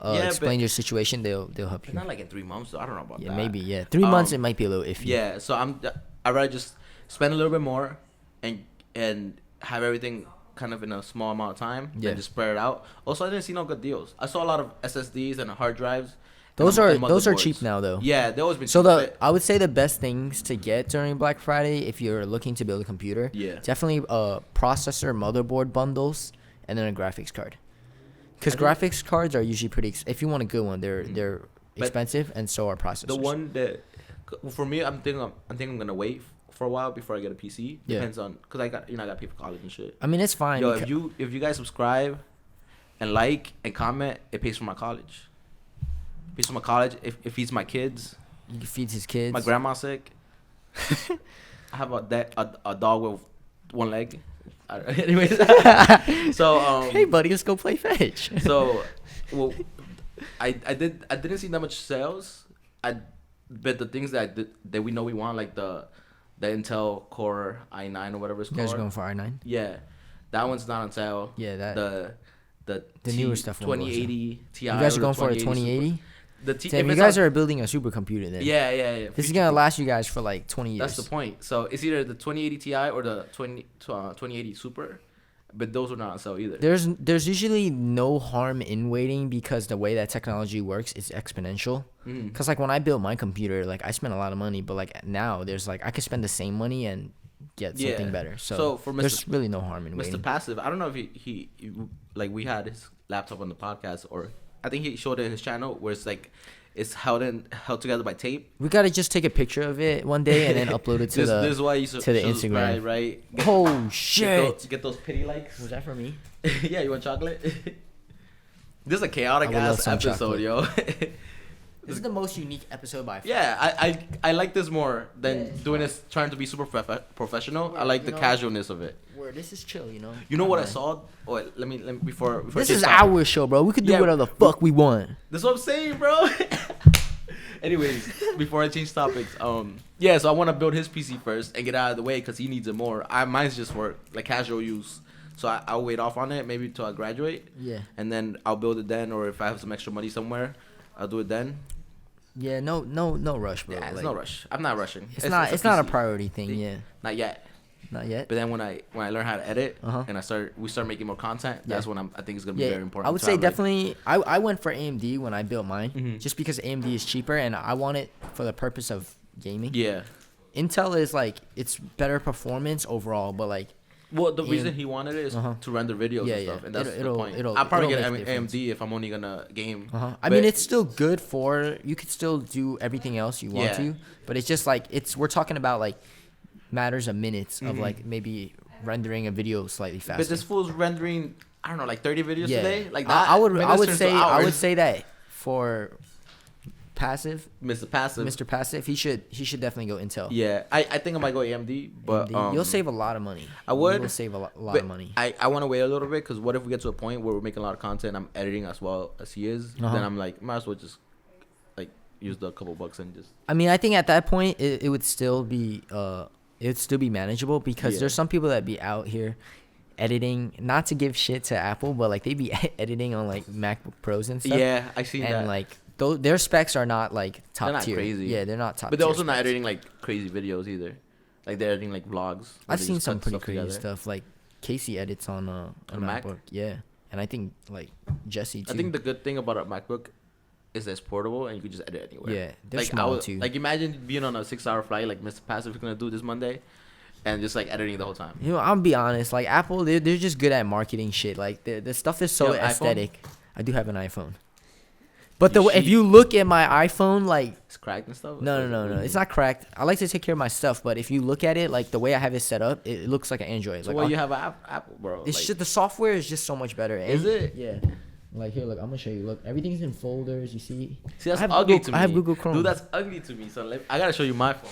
Speaker 3: Yeah,
Speaker 2: explain
Speaker 3: but-
Speaker 2: your situation, they'll help
Speaker 3: It's
Speaker 2: you.
Speaker 3: not like in 3 months, though. I don't know about
Speaker 2: Yeah,
Speaker 3: that.
Speaker 2: maybe. Yeah, 3 months it
Speaker 3: Um,
Speaker 2: might be a little iffy.
Speaker 3: Yeah, so I'd rather just spend a little bit more and have everything kind of in a small amount of time
Speaker 2: Yeah.
Speaker 3: and just spread it out. Also, I didn't see no good deals. I saw a lot of SSDs and hard drives.
Speaker 2: Those
Speaker 3: and
Speaker 2: are
Speaker 3: motherboards.
Speaker 2: cheap now though.
Speaker 3: Yeah, they always been
Speaker 2: So
Speaker 3: cheap.
Speaker 2: I would say the best things to get during Black Friday if you're looking to build a computer,
Speaker 3: Yeah.
Speaker 2: definitely processor, motherboard bundles, and then a graphics card. Because
Speaker 3: I think-
Speaker 2: graphics cards are usually pretty. If you want a good one, they're
Speaker 3: But
Speaker 2: expensive, and so are processors.
Speaker 3: The one that for me, I'm thinking I'm gonna wait for a while before I get a PC.
Speaker 2: Yeah.
Speaker 3: Depends on because I got I got people college and shit.
Speaker 2: I mean, it's fine.
Speaker 3: Yo,
Speaker 2: becau-
Speaker 3: if you guys subscribe and like and comment, it pays for my college. It pays for my college. If it feeds my kids,
Speaker 2: he feeds his kids.
Speaker 3: my grandma's sick. I have a dog with one leg. Anyways, so
Speaker 2: Hey, buddy, let's go play fetch.
Speaker 3: so well, I didn't see that much sales. But the things that we know we want, like the Intel Core i9 or whatever it's
Speaker 2: You guys are
Speaker 3: called.
Speaker 2: going for i9?
Speaker 3: Yeah, that one's not on sale.
Speaker 2: Yeah, that.
Speaker 3: The
Speaker 2: newer stuff won't go on sale.
Speaker 3: 2080 Ti.
Speaker 2: You guys
Speaker 3: or
Speaker 2: are going for a
Speaker 3: 2080
Speaker 2: 2080?
Speaker 3: Super. The T.
Speaker 2: Damn,
Speaker 3: if
Speaker 2: you
Speaker 3: it's
Speaker 2: guys
Speaker 3: on-
Speaker 2: are building a supercomputer then.
Speaker 3: Yeah.
Speaker 2: This is gonna last you guys for like 20 years.
Speaker 3: That's the point. So it's either the 2080 Ti or the 2080 Super, but those are not on sale either.
Speaker 2: There's usually no harm in waiting because the way that technology works is exponential.
Speaker 3: Mhm.
Speaker 2: Cause like when I built my computer, like I spent a lot of money, but like now there's like I could spend the same money and get
Speaker 1: Yeah.
Speaker 2: something better. So,
Speaker 1: So for
Speaker 2: there's
Speaker 1: Mr.
Speaker 2: really no harm in
Speaker 1: Mr.
Speaker 2: waiting.
Speaker 1: Passive, I don't know if he like we had his laptop on the podcast, or I think he showed it in his channel where it's like it's held together by tape.
Speaker 2: We gotta just take a picture of it one day and then upload it to
Speaker 1: This is why you
Speaker 2: to the Instagram.
Speaker 1: right?
Speaker 2: Oh shit!
Speaker 1: Get those pity likes.
Speaker 2: Was that for me?
Speaker 1: Yeah, you want chocolate? This is a chaotic
Speaker 2: I would love
Speaker 1: ass
Speaker 2: some
Speaker 1: episode,
Speaker 2: chocolate.
Speaker 1: yo.
Speaker 2: This is the most unique episode by far.
Speaker 1: Yeah, I like this more than
Speaker 2: Yeah, it's
Speaker 1: doing
Speaker 2: fun.
Speaker 1: this trying to be super professional. I
Speaker 2: Word,
Speaker 1: like
Speaker 2: you
Speaker 1: the
Speaker 2: know?
Speaker 1: casualness of it.
Speaker 2: Where this is chill, you know.
Speaker 1: You know what I
Speaker 2: Man.
Speaker 1: saw? Oh, wait, let me before
Speaker 2: This
Speaker 1: I
Speaker 2: is
Speaker 1: stop.
Speaker 2: our show, bro. We could do
Speaker 1: Yeah,
Speaker 2: whatever the fuck we want.
Speaker 1: That's what I'm saying, bro. Anyways, before I change topics, yeah, so I want to build his PC first and get out of the way because he needs it more. Mine's just for like casual use, so I'll wait off on it maybe till I graduate,
Speaker 2: Yeah.
Speaker 1: and then I'll build it then, or if I have some extra money somewhere, I'll do it then.
Speaker 2: Yeah. No rush, bro.
Speaker 1: Yeah, it's
Speaker 2: Like,
Speaker 1: no rush. I'm not rushing.
Speaker 2: It's not a
Speaker 1: PC.
Speaker 2: priority thing.
Speaker 1: See?
Speaker 2: Yeah.
Speaker 1: Not yet.
Speaker 2: Not yet.
Speaker 1: But then when I learn how to edit
Speaker 2: Uh-huh.
Speaker 1: and we start making more content, that's when I think it's gonna be
Speaker 2: Yeah,
Speaker 1: very important.
Speaker 2: I would
Speaker 1: to
Speaker 2: say
Speaker 1: have, like-
Speaker 2: definitely. I went for AMD when I built mine,
Speaker 1: Mhm.
Speaker 2: just because AMD is cheaper and I want it for the purpose of gaming.
Speaker 1: Yeah.
Speaker 2: Intel is like it's better performance overall, but like
Speaker 1: Well, the
Speaker 2: AM
Speaker 1: reason he wanted it is
Speaker 2: Uh-huh.
Speaker 1: to render videos
Speaker 2: Yeah,
Speaker 1: and
Speaker 2: yeah.
Speaker 1: stuff, and that's
Speaker 2: It'll-
Speaker 1: the point.
Speaker 2: it'll-
Speaker 1: I'll probably
Speaker 2: it'll
Speaker 1: get
Speaker 2: make a difference.
Speaker 1: AMD if I'm only gonna game.
Speaker 2: I mean, it's still good for you could still do everything else you want
Speaker 1: Yeah.
Speaker 2: to, but it's just like we're talking about like matters of minutes of
Speaker 1: Mhm.
Speaker 2: like maybe rendering a video slightly faster.
Speaker 1: But this fool's rendering, I don't know, like 30 videos
Speaker 2: yeah,
Speaker 1: today. Like that.
Speaker 2: I would
Speaker 1: minutes turns to
Speaker 2: I would
Speaker 1: hours.
Speaker 2: say that for passive,
Speaker 1: Mr. Passive.
Speaker 2: Mr. Passive, he should definitely go Intel.
Speaker 1: Yeah, I think I might go AMD, but
Speaker 2: AMD. You'll save a lot of money.
Speaker 1: I would,
Speaker 2: You'll save a lot
Speaker 1: but
Speaker 2: of money.
Speaker 1: I want to wait a little bit because what if we get to a point where we're making a lot of content, I'm editing as well as he is,
Speaker 2: Uh-huh.
Speaker 1: then I'm like, might as well just like use the couple bucks and just.
Speaker 2: I mean, I think at that point it would still be manageable because
Speaker 1: Yeah.
Speaker 2: there's some people that be out here editing, not to give shit to Apple, but like they be editing on like MacBook Pros and stuff.
Speaker 1: Yeah, I seen
Speaker 2: and
Speaker 1: that.
Speaker 2: like their specs are not like top
Speaker 1: They're not
Speaker 2: tier.
Speaker 1: crazy.
Speaker 2: Yeah, they're not top.
Speaker 1: But they're
Speaker 2: tier
Speaker 1: also not
Speaker 2: specs.
Speaker 1: editing like crazy videos either. Like they're editing like vlogs. where
Speaker 2: I've
Speaker 1: they
Speaker 2: seen
Speaker 1: just
Speaker 2: some
Speaker 1: cut
Speaker 2: pretty
Speaker 1: stuff
Speaker 2: crazy
Speaker 1: together.
Speaker 2: stuff. Like Casey edits on a
Speaker 1: On Mac?
Speaker 2: MacBook. Yeah, and I think like Jesse too.
Speaker 1: I think the good thing about a MacBook is that it's portable and you can just edit anywhere.
Speaker 2: Yeah, they're
Speaker 1: like
Speaker 2: small too.
Speaker 1: Like imagine being on a 6-hour flight like Mr. Passive is gonna do this Monday, and just like editing the whole time.
Speaker 2: You know, I'll be honest. Like Apple, they're just good at marketing shit. Like the stuff is so
Speaker 1: You have an iPhone?
Speaker 2: aesthetic. I do have an iPhone. But
Speaker 1: You
Speaker 2: if
Speaker 1: cheat.
Speaker 2: you look at my iPhone, like
Speaker 1: It's cracked and stuff.
Speaker 2: no, it's not cracked. I like to take care of my stuff, but if you look at it, like the way I have it set up, it looks like an Android.
Speaker 1: So
Speaker 2: Like
Speaker 1: why
Speaker 2: I'll-
Speaker 1: you have an Apple, bro?
Speaker 2: it's
Speaker 1: Like,
Speaker 2: just the software is just so much better.
Speaker 1: Is it?
Speaker 2: Yeah. Like here, look, I'm gonna show you. Look, everything's in folders. You see?
Speaker 1: see, that's
Speaker 2: I have
Speaker 1: ugly
Speaker 2: Google-
Speaker 1: to me.
Speaker 2: I have Google Chrome.
Speaker 1: Dude, that's ugly to me. So I gotta show you my phone.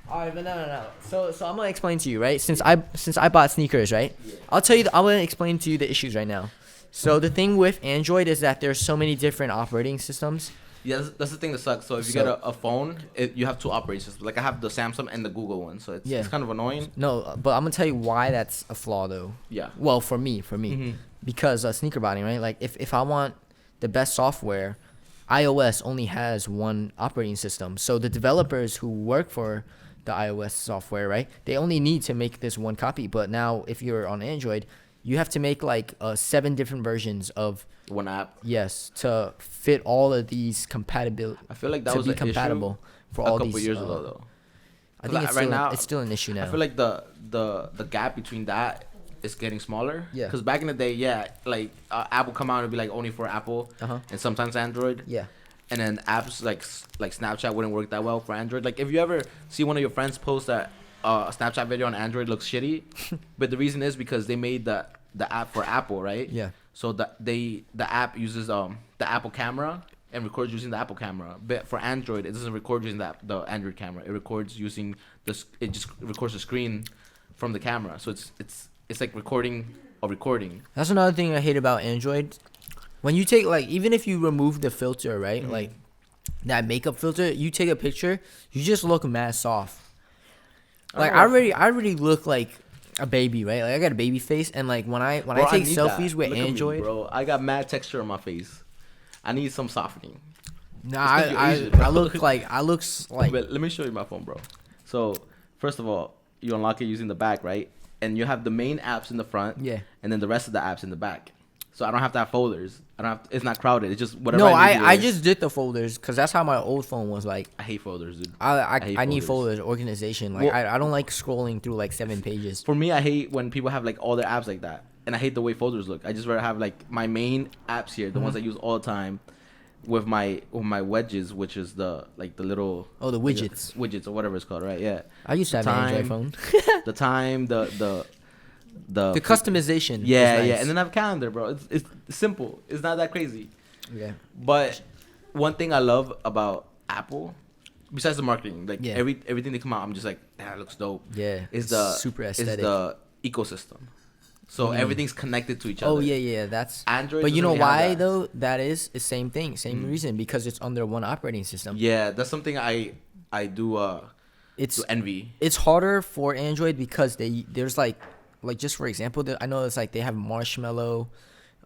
Speaker 2: All right, but no. So I'm gonna explain to you, right? Since I bought sneakers, right?
Speaker 1: Yeah.
Speaker 2: I'm gonna explain to you the issues right now. So the thing with Android is that there's so many different operating systems.
Speaker 1: Yeah, that's the thing that sucks. So if you
Speaker 2: So-
Speaker 1: get a phone, you have two operating systems. Like I have the Samsung and the Google one, so
Speaker 2: Yeah.
Speaker 1: it's kind of annoying.
Speaker 2: No, but I'm gonna tell you why that's a flaw, though.
Speaker 1: Yeah.
Speaker 2: Well, for me,
Speaker 1: Mhm.
Speaker 2: because sneaker buying, right? Like if I want the best software, iOS only has one operating system. So the developers who work for the iOS software, right? They only need to make this one copy. But now if you're on Android, you have to make like 7 different versions of
Speaker 1: One app.
Speaker 2: to fit all of these compatibility
Speaker 1: I feel like that
Speaker 2: to
Speaker 1: was
Speaker 2: be
Speaker 1: an
Speaker 2: compatible
Speaker 1: issue
Speaker 2: for
Speaker 1: a
Speaker 2: all
Speaker 1: couple
Speaker 2: these.
Speaker 1: years ago, though.
Speaker 2: I think
Speaker 1: Right now,
Speaker 2: it's still an issue now.
Speaker 1: I feel like the gap between that is getting smaller.
Speaker 2: Yeah.
Speaker 1: Because back in the day, yeah, like Apple come out and be like only for Apple,
Speaker 2: Uh-huh.
Speaker 1: and sometimes Android.
Speaker 2: Yeah.
Speaker 1: And then apps like Snapchat wouldn't work that well for Android. Like if you ever see one of your friends post that a Snapchat video on Android looks shitty, but the reason is because they made the app for Apple, right?
Speaker 2: Yeah.
Speaker 1: So the app uses the Apple camera and records using the Apple camera. But for Android, it doesn't record using the Android camera. It records using it just records the screen from the camera. So it's like recording a recording.
Speaker 2: That's another thing I hate about Android. When you take like even if you remove the filter, right?
Speaker 1: Mhm.
Speaker 2: Like that makeup filter, you take a picture, you just look mad soft. Like I already look like a baby, right? Like I got a baby face, and like when I
Speaker 1: Bro,
Speaker 2: take
Speaker 1: need
Speaker 2: selfies
Speaker 1: that.
Speaker 2: with
Speaker 1: Look at me,
Speaker 2: Android,
Speaker 1: bro, I got mad texture on my face. I need some softening.
Speaker 2: nah,
Speaker 1: It's 'cause you're
Speaker 2: I
Speaker 1: Asian, bro.
Speaker 2: look like
Speaker 1: But let me show you my phone, bro. So first of all, you unlock it using the back, right? And you have the main apps in the front,
Speaker 2: yeah.
Speaker 1: and then the rest of the apps in the back. so I don't have to have folders. I don't have. It's not crowded. It's just whatever.
Speaker 2: No,
Speaker 1: I, need
Speaker 2: I
Speaker 1: to do.
Speaker 2: just did the folders because that's how my old phone was. Like,
Speaker 1: I hate folders, dude.
Speaker 2: I
Speaker 1: hate
Speaker 2: need
Speaker 1: folders.
Speaker 2: folders, organization. Like,
Speaker 1: Well-
Speaker 2: I don't like scrolling through like 7 pages.
Speaker 1: For me, I hate when people have like all their apps like that, and I hate the way folders look. I just rather have like my main apps here, the ones I use all the time, with my wedges, which is the little
Speaker 2: Oh, the widgets.
Speaker 1: widgets or whatever it's called, right? Yeah.
Speaker 2: I used to have an Android
Speaker 1: Time.
Speaker 2: phone.
Speaker 1: The time, the
Speaker 2: The customization. is
Speaker 1: Yeah,
Speaker 2: nice.
Speaker 1: yeah, and then I have calendar, bro. It's simple. It's not that crazy.
Speaker 2: Yeah.
Speaker 1: But one thing I love about Apple, besides the marketing, like
Speaker 2: Yeah.
Speaker 1: everything they come out, I'm just like, that looks dope.
Speaker 2: Yeah.
Speaker 1: Is
Speaker 2: it's
Speaker 1: the
Speaker 2: super
Speaker 1: is
Speaker 2: aesthetic.
Speaker 1: the ecosystem. So everything's connected to each other.
Speaker 2: Oh yeah, yeah, that's
Speaker 1: Android
Speaker 2: But you
Speaker 1: doesn't
Speaker 2: know
Speaker 1: really have
Speaker 2: why
Speaker 1: that.
Speaker 2: though? That is the same thing, same reason because it's under one operating system.
Speaker 1: Yeah, that's something I do
Speaker 2: It's
Speaker 1: to envy.
Speaker 2: it's harder for Android because there's like just for example, I know it's like they have Marshmallow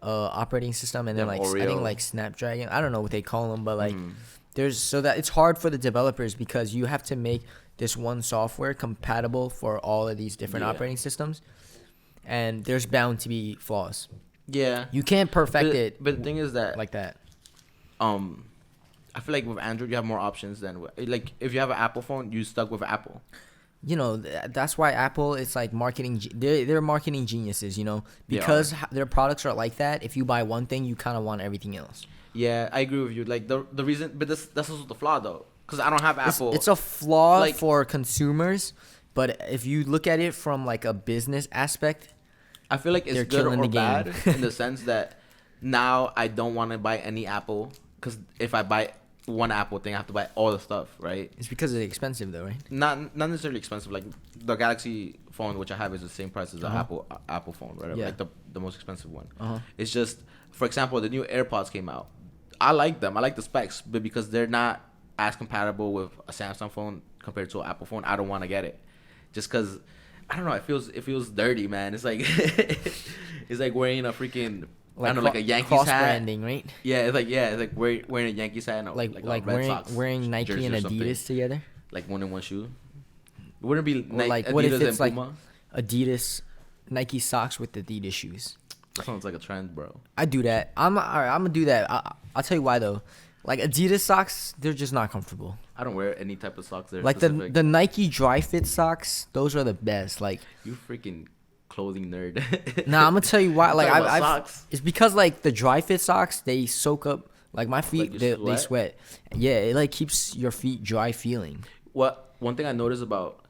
Speaker 2: operating system and then
Speaker 1: They
Speaker 2: like
Speaker 1: have
Speaker 2: I think
Speaker 1: Oreo.
Speaker 2: like Snapdragon. I don't know what they call them, but like
Speaker 1: Mm.
Speaker 2: there's so that it's hard for the developers because you have to make this one software compatible for all of these different
Speaker 1: Yeah.
Speaker 2: operating systems, and there's bound to be flaws.
Speaker 1: Yeah.
Speaker 2: You can't perfect it
Speaker 1: But the thing is that
Speaker 2: like that.
Speaker 1: I feel like with Android you have more options than like if you have an Apple phone, you stuck with Apple.
Speaker 2: You know that's why Apple is like marketing. They're marketing geniuses. You know
Speaker 1: They
Speaker 2: because their products are like that. If you buy one thing, you kind of want everything else.
Speaker 1: Yeah, I agree with you. Like the reason, but that's also the flaw though, because I don't have Apple.
Speaker 2: It's a flaw
Speaker 1: Like-
Speaker 2: for consumers, but if you look at it from like a business aspect,
Speaker 1: I feel like it's
Speaker 2: they're
Speaker 1: good
Speaker 2: killing
Speaker 1: or
Speaker 2: the game.
Speaker 1: bad in the sense that now I don't want to buy any Apple because if I buy one Apple thing, I have to buy all the stuff, right?
Speaker 2: it's because it's expensive though, right?
Speaker 1: Not necessarily expensive. Like the Galaxy phone, which I have, is the same price as the Apple phone, right?
Speaker 2: Yeah.
Speaker 1: Like the most expensive one.
Speaker 2: Uh-huh.
Speaker 1: It's just, for example, the new AirPods came out. I like them. I like the specs, but because they're not as compatible with a Samsung phone compared to an Apple phone, I don't want to get it. Just because I don't know, it feels dirty, man. It's like it's like wearing a freaking I don't know, like a Yankees
Speaker 2: cross
Speaker 1: hat.
Speaker 2: branding, right?
Speaker 1: Yeah, it's like wearing a Yankees hat and
Speaker 2: Like
Speaker 1: a Red Sox
Speaker 2: wearing Nike
Speaker 1: jersey
Speaker 2: and
Speaker 1: or something.
Speaker 2: Adidas together.
Speaker 1: Like one in one shoe. It wouldn't be
Speaker 2: Or like
Speaker 1: Adidas
Speaker 2: what if it's
Speaker 1: and
Speaker 2: like
Speaker 1: Puma?
Speaker 2: Adidas, Nike socks with Adidas shoes?
Speaker 1: That sounds like a trend, bro.
Speaker 2: I do that. I'm gonna do that. I'll tell you why though. Like Adidas socks, they're just not comfortable.
Speaker 1: I don't wear any type of socks there.
Speaker 2: Like the Nike dry fit socks, those are the best. Like
Speaker 1: you freaking clothing nerd.
Speaker 2: nah, I'm gonna tell you why. Like
Speaker 1: Talking about
Speaker 2: I've
Speaker 1: socks.
Speaker 2: it's because like the dry fit socks, they soak up like my feet.
Speaker 1: Like you
Speaker 2: they sweat. Yeah, it like keeps your feet dry feeling.
Speaker 1: What one thing I noticed about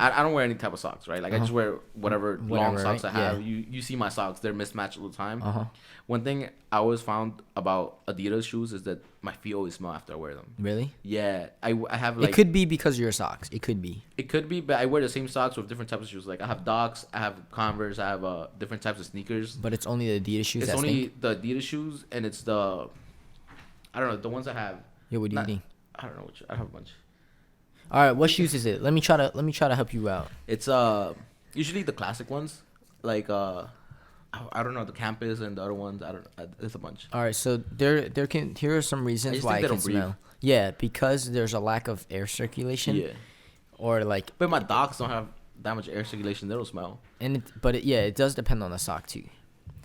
Speaker 1: I don't wear any type of socks, right? Like I just wear whatever long
Speaker 2: Whatever,
Speaker 1: socks
Speaker 2: right?
Speaker 1: I have.
Speaker 2: Yeah.
Speaker 1: You see my socks, they're mismatched all the time.
Speaker 2: Uh-huh.
Speaker 1: One thing I always found about Adidas shoes is that my feet always smell after I wear them.
Speaker 2: Really?
Speaker 1: Yeah, I have like
Speaker 2: it could be because of your socks. It could be.
Speaker 1: It could be, but I wear the same socks with different types of shoes. Like I have Docs, I have Converse, I have different types of sneakers.
Speaker 2: But it's only the Adidas shoes
Speaker 1: It's
Speaker 2: that
Speaker 1: only
Speaker 2: stink.
Speaker 1: the Adidas shoes, and it's the I don't know the ones I have.
Speaker 2: Yo, what do you
Speaker 1: not-
Speaker 2: think?
Speaker 1: I don't know which. I have a bunch.
Speaker 2: All right, what shoes is it? Let me try to help you out.
Speaker 1: It's usually the classic ones, like I don't know the Campus and the other ones. I don't. It's a bunch.
Speaker 2: All right, so there can here are some reasons
Speaker 1: just
Speaker 2: why
Speaker 1: think
Speaker 2: it
Speaker 1: they
Speaker 2: can
Speaker 1: don't breathe.
Speaker 2: smell. Yeah, because there's a lack of air circulation.
Speaker 1: Yeah,
Speaker 2: Or like
Speaker 1: but my Docs don't have that much air circulation. They don't smell.
Speaker 2: yeah, it does depend on the sock too.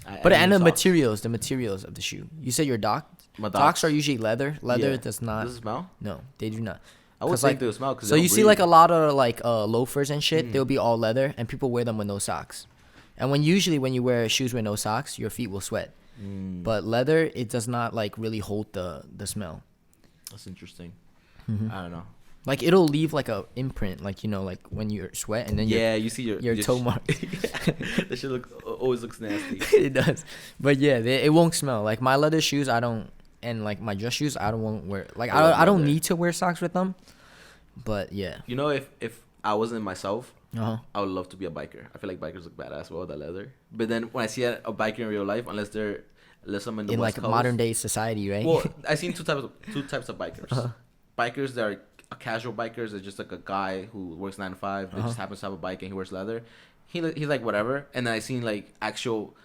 Speaker 1: I
Speaker 2: But
Speaker 1: need
Speaker 2: and the
Speaker 1: socks.
Speaker 2: materials of the shoe. You said your doc.
Speaker 1: My
Speaker 2: Docs
Speaker 1: Docs
Speaker 2: are usually leather. Leather
Speaker 1: Yeah.
Speaker 2: does not.
Speaker 1: Does it smell?
Speaker 2: No, they do not.
Speaker 1: I would
Speaker 2: 'Cause,
Speaker 1: think
Speaker 2: like,
Speaker 1: they would smell because.
Speaker 2: So you see like a lot of like loafers and shit. They'll be all leather, and people wear them with no socks. And when you wear shoes with no socks, your feet will sweat. But leather, it does not like really hold the smell.
Speaker 1: That's interesting.
Speaker 2: Mm-hmm.
Speaker 1: I don't know.
Speaker 2: Like it'll leave like a imprint, like like when you sweat and then
Speaker 1: Yeah, you see
Speaker 2: your toe mark.
Speaker 1: That shit always looks nasty.
Speaker 2: It does. But yeah, it won't smell. Like my leather shoes, I don't, and like my dress shoes, I don't want wear. Like
Speaker 1: I love
Speaker 2: I don't
Speaker 1: leather.
Speaker 2: need to wear socks with them. But yeah.
Speaker 1: You know, if I wasn't myself,
Speaker 2: Uh-huh.
Speaker 1: I would love to be a biker. I feel like bikers look badass with all that leather. But then when I see a biker in real life, unless I'm in the
Speaker 2: In
Speaker 1: West
Speaker 2: like
Speaker 1: Coast,
Speaker 2: modern day society, right?
Speaker 1: Well, I seen two types of bikers. Bikers that are casual bikers is just like a guy who works 9 to 5 that just happens to have a bike and he wears leather. He's like whatever. And then I seen like actual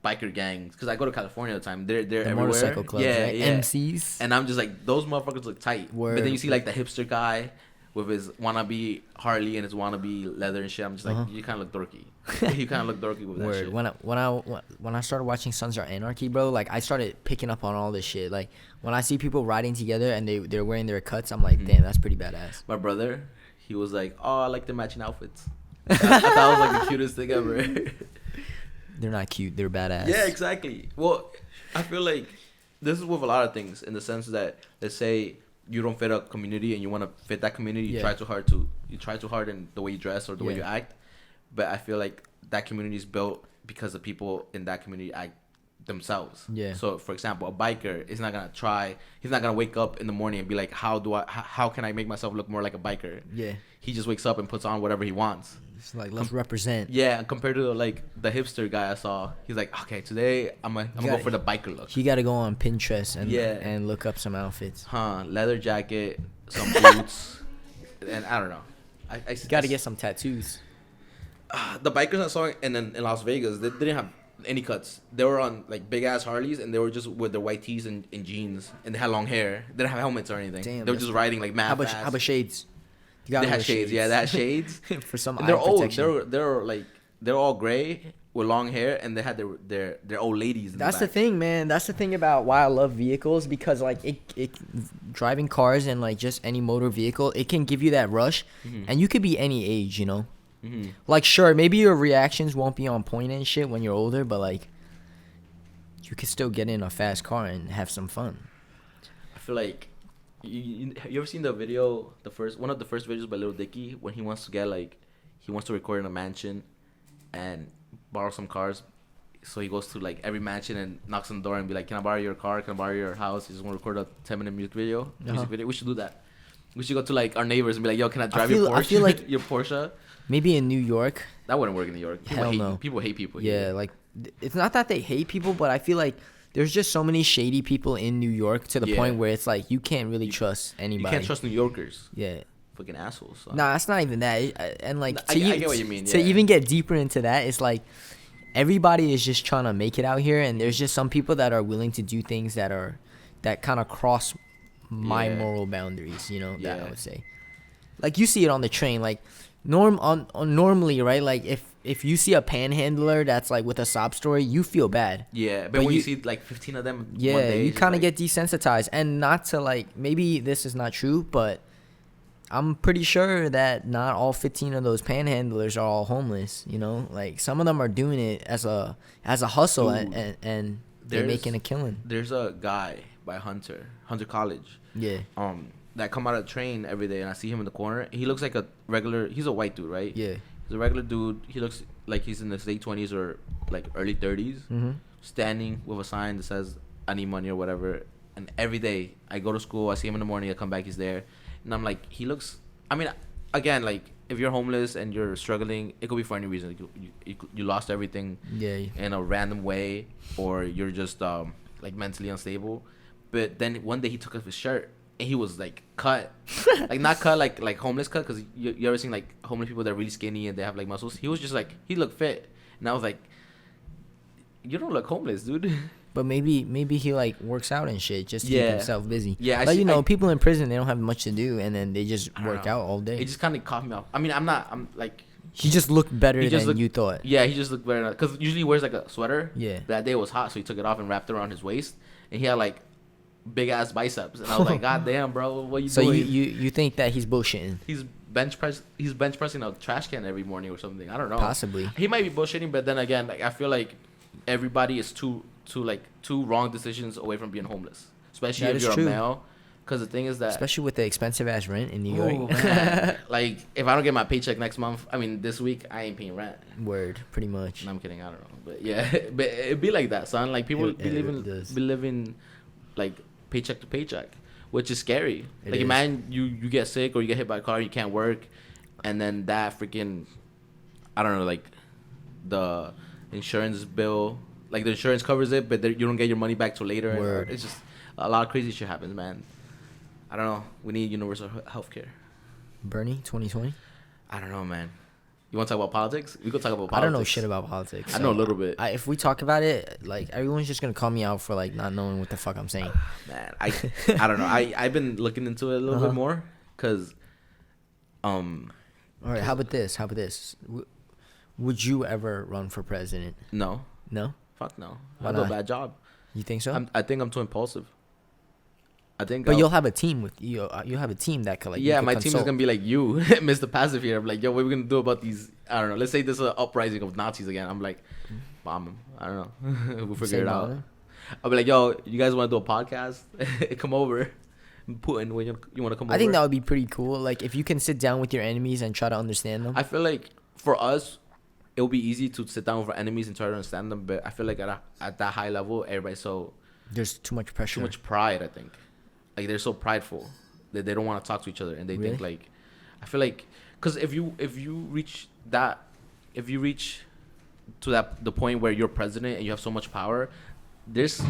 Speaker 1: biker gangs because I go to California all the time. They're
Speaker 2: the
Speaker 1: everywhere.
Speaker 2: motorcycle clubs, right? MCs.
Speaker 1: And I'm just like those motherfuckers look tight. But
Speaker 2: Word.
Speaker 1: then you see like the hipster guy with his wannabe Harley and his wannabe leather and shit. I'm just like, you kind of look dorky. You kind of look dorky with that
Speaker 2: Word.
Speaker 1: shit.
Speaker 2: When I started watching Sons of Anarchy, bro, like I started picking up on all this shit. Like when I see people riding together and they're wearing their cuts, I'm like, damn, that's pretty badass.
Speaker 1: My brother, he was like, oh, I like the matching outfits. I thought it was like the cutest thing ever.
Speaker 2: They're not cute. They're badass.
Speaker 1: Yeah, exactly. Well, I feel like this is with a lot of things in the sense that, let's say you don't fit a community and you want to fit that community, you try too hard in the way you dress or the way you act. But I feel like that community is built because the people in that community act themselves. Yeah. So, for example, a biker is not gonna he's not gonna wake up in the morning and be like, how can I make myself look more like a biker? Yeah. He just wakes up and puts on whatever he wants.
Speaker 2: It's like, let's represent.
Speaker 1: Yeah, compared to like the hipster guy I saw, he's like, okay, today I'm gonna go for the biker look.
Speaker 2: He got to go on Pinterest and look up some outfits.
Speaker 1: Leather jacket, some boots, and I don't know. I
Speaker 2: got to get some tattoos.
Speaker 1: The bikers I saw in Las Vegas, they didn't have any cuts. They were on like big ass Harleys and they were just with their white tees and jeans and they had long hair. They didn't have helmets or anything. Damn, they were just riding like mad fast.
Speaker 2: How about shades?
Speaker 1: They had shades. Yeah, they had shades.
Speaker 2: For some
Speaker 1: they're old. They're all gray with long hair, and they had their old ladies.
Speaker 2: That's the thing, man. That's the thing about why I love vehicles, because like it driving cars and like just any motor vehicle, it can give you that rush, and you could be any age, you know. Like sure, maybe your reactions won't be on point and shit when you're older, but like you could still get in a fast car and have some fun.
Speaker 1: I feel like. You ever seen the video, one of the first videos by Lil Dicky, when he wants to record in a mansion and borrow some cars, so he goes to like every mansion and knocks on the door and be like, can I borrow your car, can I borrow your house? He just want to record a 10-minute music video. We should do that. We should go to like our neighbors and be like, yo, can I drive your Porsche? I feel like your Porsche.
Speaker 2: Maybe in New York.
Speaker 1: That wouldn't work in New York. People hate people here.
Speaker 2: Yeah, like it's not that they hate people, but I feel like there's just so many shady people in New York to the point where it's like you can't really trust anybody.
Speaker 1: You can't trust New Yorkers.
Speaker 2: Yeah.
Speaker 1: Fucking assholes. So.
Speaker 2: Nah, it's not even that. And like
Speaker 1: I get what you mean.
Speaker 2: To even get deeper into that, it's like everybody is just trying to make it out here, and there's just some people that are willing to do things that kind of cross my moral boundaries, you know, that I would say. Like you see it on the train, like normally, right? Like if you see a panhandler that's like with a sob story, you feel bad.
Speaker 1: Yeah, but when you see like 15 of them,
Speaker 2: yeah,
Speaker 1: one day,
Speaker 2: you kind of get desensitized. And not to like, maybe this is not true, but I'm pretty sure that not all 15 of those panhandlers are all homeless. You know, like some of them are doing it as a hustle. Ooh. and they're making a killing.
Speaker 1: There's a guy by Hunter College. Yeah. That come out of the train every day, and I see him in the corner. He looks like he's a white dude, right? Yeah. He's a regular dude. He looks like he's in his late 20s or like early 30s, standing with a sign that says, I need money or whatever. And every day I go to school, I see him in the morning, I come back, he's there. And I'm like, he looks, I mean, again, like if you're homeless and you're struggling, it could be for any reason. You lost everything in a random way, or you're just like mentally unstable. But then one day he took off his shirt. And he was like cut, like not cut like homeless cut, because you ever seen like homeless people that are really skinny and they have like muscles. He was just like, he looked fit, and I was like, you don't look homeless, dude.
Speaker 2: But maybe he like works out and shit just to keep himself busy.
Speaker 1: Yeah,
Speaker 2: but people in prison, they don't have much to do, and then they just work out all day.
Speaker 1: It just kind of caught me off. I mean, I'm like.
Speaker 2: He just looked better than you thought.
Speaker 1: Yeah, he just looked better because usually he wears like a sweater. Yeah. That day it was hot, so he took it off and wrapped it around his waist, and he had like big ass biceps, and I was like, God damn, bro, what you doing?
Speaker 2: So you think that he's bullshitting?
Speaker 1: He's bench pressing a trash can every morning or something. I don't know.
Speaker 2: Possibly.
Speaker 1: He might be bullshitting, but then again, like I feel like everybody is two wrong decisions away from being homeless, especially if you're a male. Because the thing is that,
Speaker 2: especially with the expensive ass rent in New York.
Speaker 1: Like if I don't get my paycheck next month, I mean this week I ain't paying rent.
Speaker 2: Word, pretty much.
Speaker 1: No, I'm kidding. I don't know, but yeah, but it'd be like that, son. Like people be living like paycheck to paycheck, which is scary. Like imagine you get sick or you get hit by a car, you can't work, and then that freaking, I don't know, like the insurance bill, like the insurance covers it, but you don't get your money back till later.
Speaker 2: Word.
Speaker 1: It's just a lot of crazy shit happens, man. I don't know. We need universal healthcare.
Speaker 2: Bernie 2020.
Speaker 1: I don't know, man. You want to talk about politics? We could talk about politics.
Speaker 2: I don't know shit about politics.
Speaker 1: I know a little bit.
Speaker 2: If we talk about it, like everyone's just gonna call me out for like not knowing what the fuck I'm saying.
Speaker 1: Man, I don't know. I've been looking into it a little bit more, because
Speaker 3: Um,
Speaker 2: All right. How about this? How about this? Would you ever run for president?
Speaker 3: no,
Speaker 2: No.
Speaker 3: fuck no.
Speaker 2: Why
Speaker 3: I do a
Speaker 2: not?
Speaker 3: bad job.
Speaker 2: You think so?
Speaker 3: I think I'm too impulsive. I think.
Speaker 2: But
Speaker 3: I'll-
Speaker 2: you'll have a team with you. You'll have a team that could like. you
Speaker 3: yeah,
Speaker 2: could
Speaker 3: my team is
Speaker 2: consult.
Speaker 3: gonna be like you, Mr. Passive here. I'm like, yo, what are we gonna do about these? I don't know. Let's say there's an uprising of Nazis again. I'm like, bomb them. I don't know. We'll figure
Speaker 2: Say
Speaker 3: it out.
Speaker 2: bomb 'em?
Speaker 3: I'll be like, yo, you guys want to do a podcast? Come over. Putin, when you want to come over?
Speaker 2: I think that would be pretty cool. Like if you can sit down with your enemies and try to understand them.
Speaker 3: I feel like for us, it will be easy to sit down with our enemies and try to understand them. But I feel like at that high level, everybody's so
Speaker 2: There's too much pressure.
Speaker 3: too much pride. I think, like they're so prideful that they don't want to talk to each other, and they think
Speaker 2: Really?
Speaker 3: like, I feel like, because if you reach that, if you reach to the point where you're president and you have so much power, there's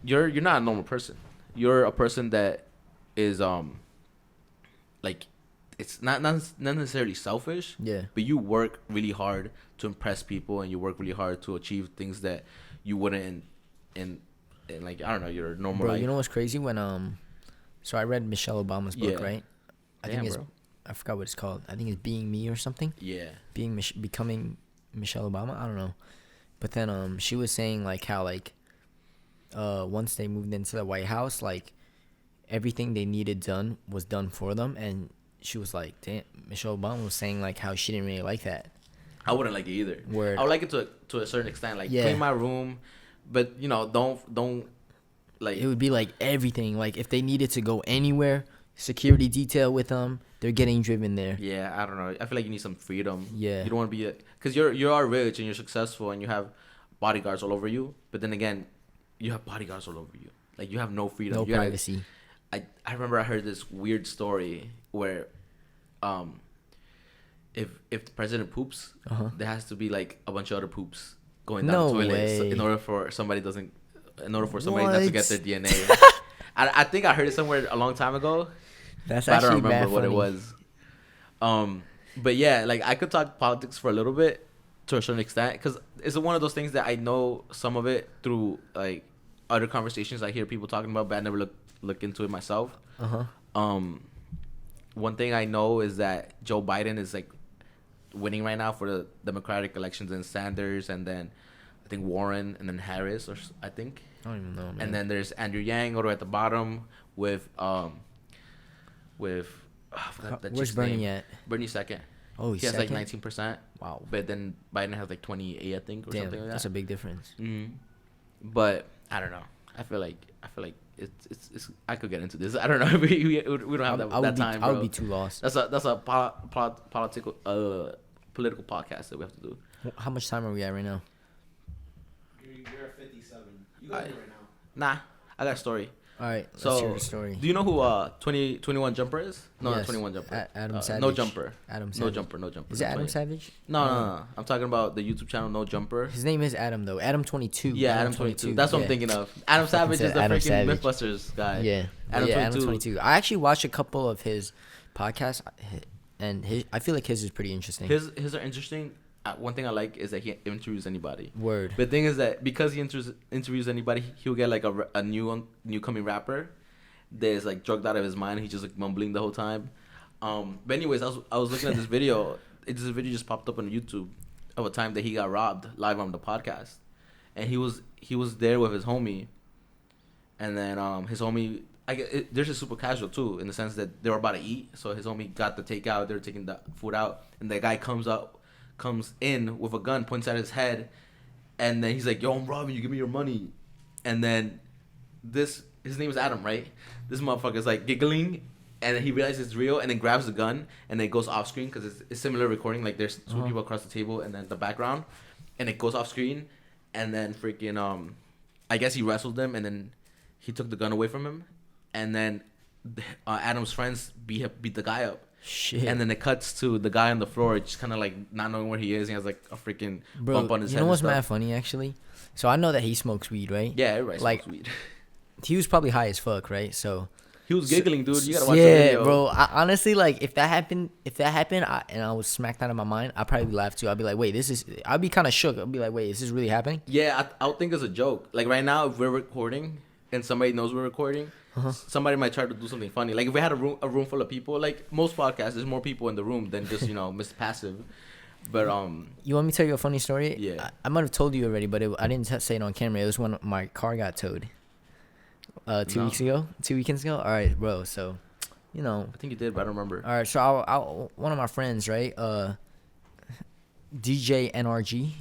Speaker 3: you're not a normal person. You're a person that is like it's not necessarily selfish,
Speaker 2: Yeah.
Speaker 3: but you work really hard to impress people and you work really hard to achieve things that you wouldn't in like I don't know your normal
Speaker 2: Bro,
Speaker 3: life.
Speaker 2: you know what's crazy when so I read Michelle Obama's book,
Speaker 3: Yeah.
Speaker 2: right? I
Speaker 3: Damn,
Speaker 2: think it's
Speaker 3: bro.
Speaker 2: I forgot what it's called. I think it's Being Me or something.
Speaker 3: Yeah.
Speaker 2: Becoming Michelle Obama. I don't know. But then she was saying like how like once they moved into the White House, like everything they needed done was done for them, and she was like, damn, Michelle Obama was saying like how she didn't really like that.
Speaker 3: I wouldn't like it either.
Speaker 2: Word.
Speaker 3: I would like it to a certain extent, like
Speaker 2: Yeah.
Speaker 3: clean my room, but you know, don't like
Speaker 2: It would be like everything. Like if they needed to go anywhere, security detail with them, they're getting driven there.
Speaker 3: yeah, I don't know. I feel like you need some freedom.
Speaker 2: Yeah.
Speaker 3: You don't want to be because you are rich and you're successful and you have bodyguards all over you, but then again, you have bodyguards all over you. Like you have no freedom.
Speaker 2: No
Speaker 3: You gotta-
Speaker 2: privacy.
Speaker 3: I remember I heard this weird story where if the president poops,
Speaker 2: Uh-huh.
Speaker 3: there has to be like a bunch of other poops going
Speaker 2: No
Speaker 3: down the toilet so
Speaker 2: way.
Speaker 3: in order for somebody not to get
Speaker 2: What?
Speaker 3: their DNA. I think I heard it somewhere a long time ago,
Speaker 2: That's
Speaker 3: but I
Speaker 2: actually
Speaker 3: don't remember
Speaker 2: mad
Speaker 3: what
Speaker 2: funny.
Speaker 3: it was. But yeah, like I could talk politics for a little bit to a certain extent because it's one of those things that I know some of it through like other conversations I hear people talking about, but I never look into it myself.
Speaker 2: Uh-huh.
Speaker 3: One thing I know is that Joe Biden is like winning right now for the Democratic elections, and Sanders, and then I think Warren, and then Harris, I think,
Speaker 2: I don't even know, man.
Speaker 3: and then there's Andrew Yang all the way at the bottom with I forgot that
Speaker 2: Where's
Speaker 3: chick's
Speaker 2: Bernie
Speaker 3: name.
Speaker 2: at?
Speaker 3: Bernie second.
Speaker 2: Oh, he's
Speaker 3: He has like
Speaker 2: second?
Speaker 3: 19%,
Speaker 2: Wow.
Speaker 3: but then Biden has like 28, I think, or
Speaker 2: Damn,
Speaker 3: something like that.
Speaker 2: that's a big difference.
Speaker 3: But I don't know. I feel like it's I could get into this. I don't know. we don't have that time, bro.
Speaker 2: I would be too lost.
Speaker 3: That's a political podcast that we have to do.
Speaker 2: How much time are we at right now?
Speaker 1: You're at 57. You
Speaker 3: go
Speaker 1: got
Speaker 3: ahead
Speaker 1: it right now.
Speaker 3: Nah, I got a story.
Speaker 2: All right, let's
Speaker 3: So,
Speaker 2: hear the story.
Speaker 3: do you know who 21 Jumper is? No, not
Speaker 2: Yes.
Speaker 3: 21 Jumper.
Speaker 2: Adam
Speaker 3: No
Speaker 2: Savage.
Speaker 3: Jumper.
Speaker 2: Adam
Speaker 3: No
Speaker 2: Savage.
Speaker 3: Jumper. No Jumper.
Speaker 2: Is it
Speaker 3: no
Speaker 2: Adam
Speaker 3: 20.
Speaker 2: Savage?
Speaker 3: No. I'm talking about the YouTube channel No Jumper.
Speaker 2: His name is Adam though. Adam 22.
Speaker 3: Yeah, Adam 22. That's what
Speaker 2: yeah.
Speaker 3: I'm thinking of. Adam Savage
Speaker 2: said
Speaker 3: is the
Speaker 2: Adam
Speaker 3: freaking
Speaker 2: Savage.
Speaker 3: Mythbusters guy.
Speaker 2: Yeah,
Speaker 3: Adam
Speaker 2: yeah,
Speaker 3: 22.
Speaker 2: Adam 22. I actually watched a couple of his podcasts, and I feel like his is pretty interesting.
Speaker 3: His are interesting. One thing I like is that he interviews anybody.
Speaker 2: Word.
Speaker 3: But the thing is that because he interviews anybody, he'll get like a newcoming rapper that is like drugged out of his mind. He's just like mumbling the whole time. But anyways, I was looking at this video. This video just popped up on YouTube of a time that he got robbed live on the podcast, and he was there with his homie, and then his homie. They're just super casual too, in the sense that they were about to eat. So his homie got the takeout. They were taking the food out, and the guy comes in with a gun, points at his head, and then he's like, "Yo, I'm robbing you. Give me your money." And then his name is Adam, right? This motherfucker's like giggling, and then he realizes it's real, and then grabs the gun, and then it goes off screen because it's similar recording. Like there's two people across the table, and then the background, and it goes off screen, and then freaking I guess he wrestled them, and then he took the gun away from him, and then Adam's friends beat the guy up.
Speaker 2: Shit.
Speaker 3: And then it cuts to the guy on the floor, just kind of like not knowing where he is. He has like a freaking
Speaker 2: Bro,
Speaker 3: bump on his head.
Speaker 2: you know
Speaker 3: and
Speaker 2: what's
Speaker 3: stuff.
Speaker 2: mad funny actually? So I know that he smokes weed, right?
Speaker 3: Yeah, everybody
Speaker 2: Like,
Speaker 3: smokes weed.
Speaker 2: He was probably high as fuck, right? So
Speaker 3: He was giggling, dude. You gotta watch
Speaker 2: yeah,
Speaker 3: the video.
Speaker 2: bro. Honestly, like if that happened, and I was smacked out of my mind, I'd probably laugh too. I'd be like, wait, I'd be kind of shook. I'd be like, wait, is this really happening?
Speaker 3: Yeah, I would think it's a joke. Like right now, if we're recording
Speaker 4: and somebody knows we're recording, somebody might try to do something funny. Like if we had a room full of people, like most podcasts, there's more people in the room than just Mr. Passive. But
Speaker 2: You want me to tell you a funny story?
Speaker 4: Yeah.
Speaker 2: I might have told you already, but I didn't say it on camera. It was when my car got towed. 2 weekends ago. All right, bro. So,
Speaker 4: I think you did, but I don't remember.
Speaker 2: All right, so one of my friends, right? DJ NRG,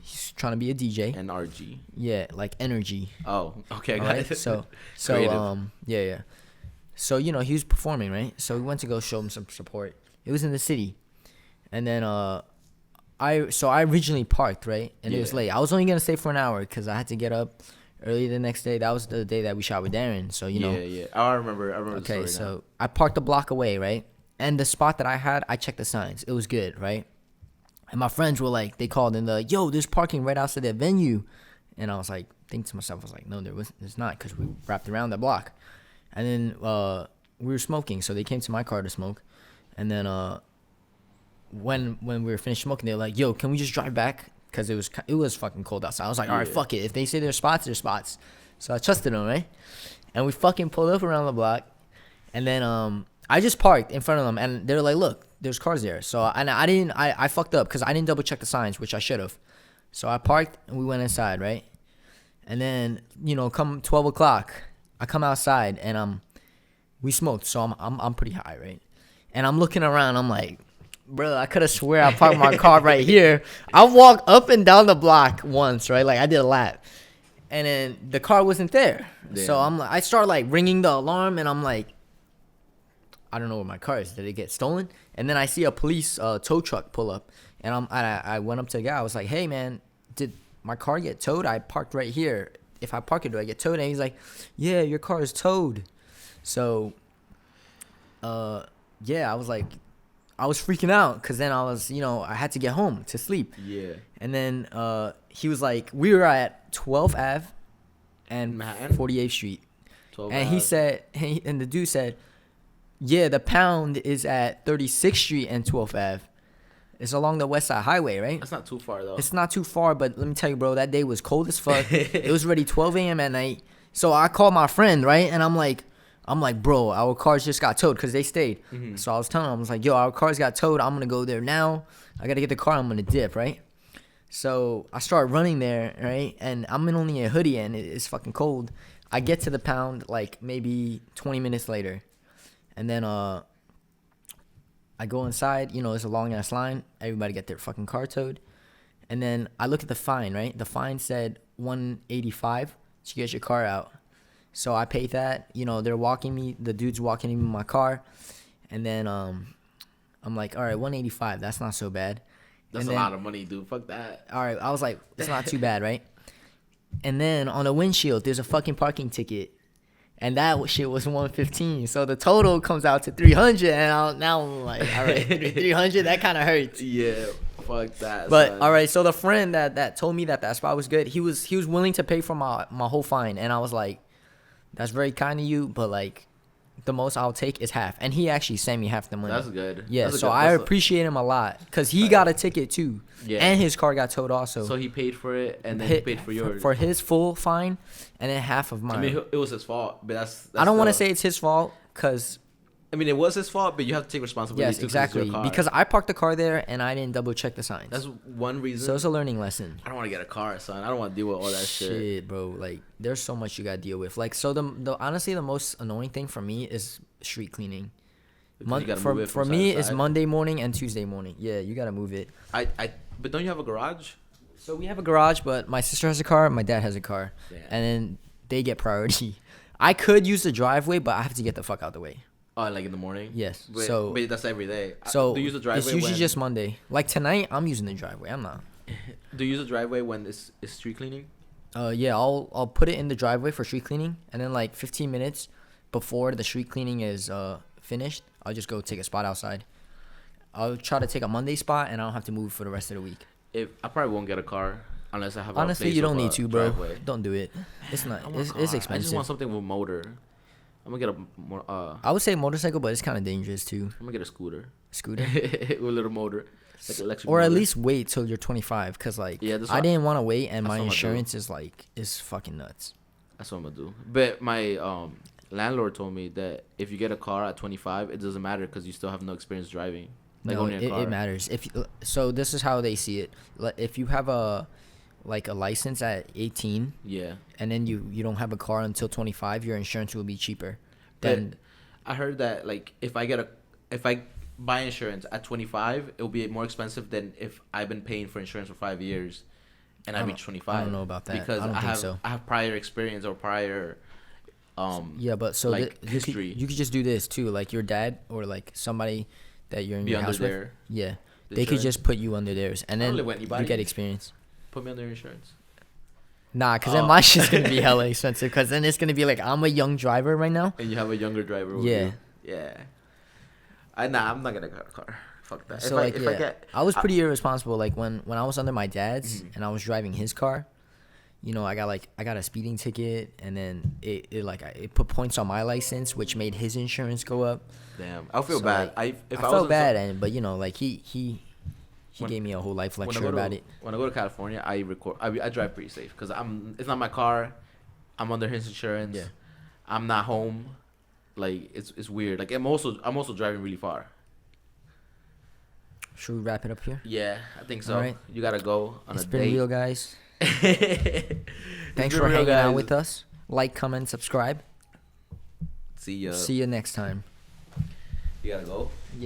Speaker 2: he's trying to be a DJ.
Speaker 4: NRG.
Speaker 2: Yeah, like energy.
Speaker 4: Oh, okay, got
Speaker 2: Right?
Speaker 4: it.
Speaker 2: So
Speaker 4: Creative.
Speaker 2: yeah. So he was performing, right? So we went to go show him some support. It was in the city, and then I originally parked, right, and it was
Speaker 4: Yeah.
Speaker 2: late. I was only gonna stay for an hour because I had to get up early the next day. That was the day that we shot with Darren. So
Speaker 4: Yeah. I remember.
Speaker 2: Okay,
Speaker 4: the story
Speaker 2: so I parked a block away, right? And the spot that I had, I checked the signs. It was good, right? And my friends were like, they called and they're like, yo, there's parking right outside that venue. And I was like, thinking to myself, I was like, no, there's not, because we wrapped around the block. And then we were smoking, so they came to my car to smoke. And then when we were finished smoking, they were like, yo, can we just drive back? Because it was fucking cold outside. I was like, all right,
Speaker 4: Yeah.
Speaker 2: fuck it. If they say there's spots, there's spots. So I trusted them, right? And we fucking pulled up around the block. And then I just parked in front of them. And they're like, look, there's cars there. So I fucked up because I didn't double check the signs, which I should have. So I parked and we went inside, right? And then, come 12 o'clock, I come outside and we smoked. So I'm pretty high, right? And I'm looking around. I'm like, bro, I could have swear I parked my car right here. I walked up and down the block once, right? Like I did a lap. And then the car wasn't there.
Speaker 4: Damn.
Speaker 2: So I start like ringing the alarm and I'm like, I don't know where my car is. Did it get stolen? And then I see a police tow truck pull up. And I went up to the guy. I was like, hey, man, did my car get towed? I parked right here. If I park it, do I get towed? And he's like, yeah, your car is towed. So, yeah, I was like, I was freaking out because then I was, I had to get home to sleep.
Speaker 4: Yeah.
Speaker 2: And then he was like, we were at 12th Ave and
Speaker 4: Manhattan?
Speaker 2: 48th Street.
Speaker 4: 12
Speaker 2: And he
Speaker 4: hours.
Speaker 2: said, and the dude said, yeah, the pound is at 36th Street and 12th Ave. It's along the West Side Highway, right?
Speaker 4: That's not too far though.
Speaker 2: It's not too far, but let me tell you, bro, that day was cold as fuck. It was already 12 a.m. at night. So I called my friend, right? And I'm like, bro, our cars just got towed because they stayed.
Speaker 4: Mm-hmm.
Speaker 2: So I was telling him, I was like, yo, our cars got towed. I'm going to go there now. I got to get the car. I'm going to dip, right? So I start running there, right? And I'm in only a hoodie and it's fucking cold. I get to the pound like maybe 20 minutes later. And then I go inside. It's a long-ass line. Everybody get their fucking car towed. And then I look at the fine, right? The fine said $185 to get your car out. So I paid that. They're walking me. The dude's walking me in my car. And then I'm like, all right, $185. That's not so bad.
Speaker 4: That's
Speaker 2: And
Speaker 4: a
Speaker 2: then-
Speaker 4: lot of money, dude. Fuck that.
Speaker 2: All right, I was like, it's not too bad, right? And then on the windshield, there's a fucking parking ticket. And that shit was $115. So the total comes out to $300. And now I'm like, all right, $300, that kind of hurts.
Speaker 4: Yeah. Fuck that.
Speaker 2: But
Speaker 4: son.
Speaker 2: all right, so the friend that told me that spot was good, he was willing to pay for my whole fine, and I was like, that's very kind of you, but like, the most I'll take is half, and he actually sent me half the money.
Speaker 4: That's good.
Speaker 2: Yeah,
Speaker 4: That's a
Speaker 2: so
Speaker 4: good-
Speaker 2: I
Speaker 4: that's a-
Speaker 2: appreciate him a lot because he got a ticket too,
Speaker 4: Yeah.
Speaker 2: and his car got towed also.
Speaker 4: So he paid for it, and then he paid for yours.
Speaker 2: for his full fine, and then half of mine.
Speaker 4: I mean, it was his fault, but that's
Speaker 2: I don't want to
Speaker 4: the-
Speaker 2: say it's his fault because
Speaker 4: I mean, it was his fault, but you have to take responsibility.
Speaker 2: yes,
Speaker 4: too, 'cause it's your
Speaker 2: exactly,
Speaker 4: car.
Speaker 2: because I parked the car there and I didn't double check the signs.
Speaker 4: that's one reason.
Speaker 2: So it's a learning lesson.
Speaker 4: I don't want to get a car, son. I don't want to deal with all that shit.
Speaker 2: Bro. Like, there's so much you gotta deal with. Like, so the honestly, the most annoying thing for me is street cleaning.
Speaker 4: Because you gotta
Speaker 2: For
Speaker 4: move it from side
Speaker 2: me,
Speaker 4: to
Speaker 2: it's
Speaker 4: side.
Speaker 2: Monday morning and Tuesday morning. Yeah, you gotta move it.
Speaker 4: But don't you have a garage?
Speaker 2: So we have a garage, but my sister has a car, my dad has a car,
Speaker 4: Yeah.
Speaker 2: and then they get priority. I could use the driveway, but I have to get the fuck out the way.
Speaker 4: Oh, like in the morning.
Speaker 2: Yes.
Speaker 4: But, but that's every day.
Speaker 2: So
Speaker 4: do you use the driveway?
Speaker 2: it's usually
Speaker 4: when,
Speaker 2: just Monday. Like tonight, I'm using the driveway. I'm not.
Speaker 4: Do you use the driveway when it's street cleaning?
Speaker 2: Yeah, I'll put it in the driveway for street cleaning, and then like 15 minutes before the street cleaning is finished, I'll just go take a spot outside. I'll try to take a Monday spot, and I don't have to move for the rest of the week.
Speaker 4: If I probably won't get a car unless I have.
Speaker 2: Honestly,
Speaker 4: a place
Speaker 2: you don't
Speaker 4: with
Speaker 2: need
Speaker 4: a
Speaker 2: to, bro.
Speaker 4: driveway.
Speaker 2: Don't do it. It's not.
Speaker 4: I want a
Speaker 2: It's
Speaker 4: car. I just
Speaker 2: expensive.
Speaker 4: want something with motor. I'm gonna get a more.
Speaker 2: I would say motorcycle, but it's kind of dangerous too.
Speaker 4: I'm gonna get a scooter
Speaker 2: Scooter,
Speaker 4: with a little motor, like electric.
Speaker 2: or at
Speaker 4: motor.
Speaker 2: least wait till you're 25, cause like
Speaker 4: Yeah, that's
Speaker 2: I
Speaker 4: what-
Speaker 2: didn't want to wait, and
Speaker 4: that's
Speaker 2: my
Speaker 4: what I'm gonna do.
Speaker 2: insurance is fucking nuts.
Speaker 4: That's what I'm gonna do. But my landlord told me that if you get a car at 25, it doesn't matter because you still have no experience driving. Like
Speaker 2: No,
Speaker 4: owning a car.
Speaker 2: it matters. So this is how they see it. If you have a license at 18,
Speaker 4: Yeah.
Speaker 2: and then you don't have a car until 25, your insurance will be cheaper.
Speaker 4: But
Speaker 2: Then
Speaker 4: I heard that like if I buy insurance at 25, it will be more expensive than if I've been paying for insurance for 5 years, and I reach 25.
Speaker 2: I don't know about that.
Speaker 4: Because
Speaker 2: I don't think
Speaker 4: have
Speaker 2: so.
Speaker 4: I have prior experience or prior
Speaker 2: yeah, but so
Speaker 4: like
Speaker 2: history. You could just do this too, like your dad or like somebody that you're in
Speaker 4: be
Speaker 2: your
Speaker 4: under
Speaker 2: house with.
Speaker 4: their
Speaker 2: Yeah,
Speaker 4: the
Speaker 2: they could
Speaker 4: insurance.
Speaker 2: just put you under theirs, and
Speaker 4: I don't
Speaker 2: then
Speaker 4: live with
Speaker 2: you
Speaker 4: anybody.
Speaker 2: get experience.
Speaker 4: Put me under insurance.
Speaker 2: Nah, cause then
Speaker 4: Oh.
Speaker 2: my shit's gonna be hella expensive. Cause then it's gonna be like I'm a young driver right now.
Speaker 4: And you have a younger driver. With
Speaker 2: Yeah.
Speaker 4: you. Yeah. I'm not gonna get a car. Fuck that.
Speaker 2: So
Speaker 4: if I get,
Speaker 2: I was pretty irresponsible. Like when I was under my dad's
Speaker 4: Mhm.
Speaker 2: and I was driving his car, you know, I got a speeding ticket, and then it put points on my license, which made his insurance go up.
Speaker 4: damn, I feel
Speaker 2: So,
Speaker 4: bad.
Speaker 2: like,
Speaker 4: If
Speaker 2: I
Speaker 4: was
Speaker 2: felt
Speaker 4: in
Speaker 2: bad, but you know, like he
Speaker 4: When-
Speaker 2: gave me a whole life
Speaker 4: when I
Speaker 2: lecture
Speaker 4: go
Speaker 2: about
Speaker 4: to,
Speaker 2: it.
Speaker 4: When I go to California, I drive pretty safe because it's not my car. I'm under his insurance.
Speaker 2: Yeah.
Speaker 4: I'm not home. Like it's weird. Like I'm also driving really far.
Speaker 2: Should we wrap it up here?
Speaker 4: Yeah, I think so.
Speaker 2: Alright.
Speaker 4: You gotta go on
Speaker 2: It's
Speaker 4: a
Speaker 2: been
Speaker 4: date.
Speaker 2: real, guys.
Speaker 4: It's
Speaker 2: Thanks
Speaker 4: been
Speaker 2: for
Speaker 4: real,
Speaker 2: hanging out
Speaker 4: guys.
Speaker 2: with us. Like, comment, subscribe.
Speaker 4: See ya.
Speaker 2: See you next time.
Speaker 4: You gotta go.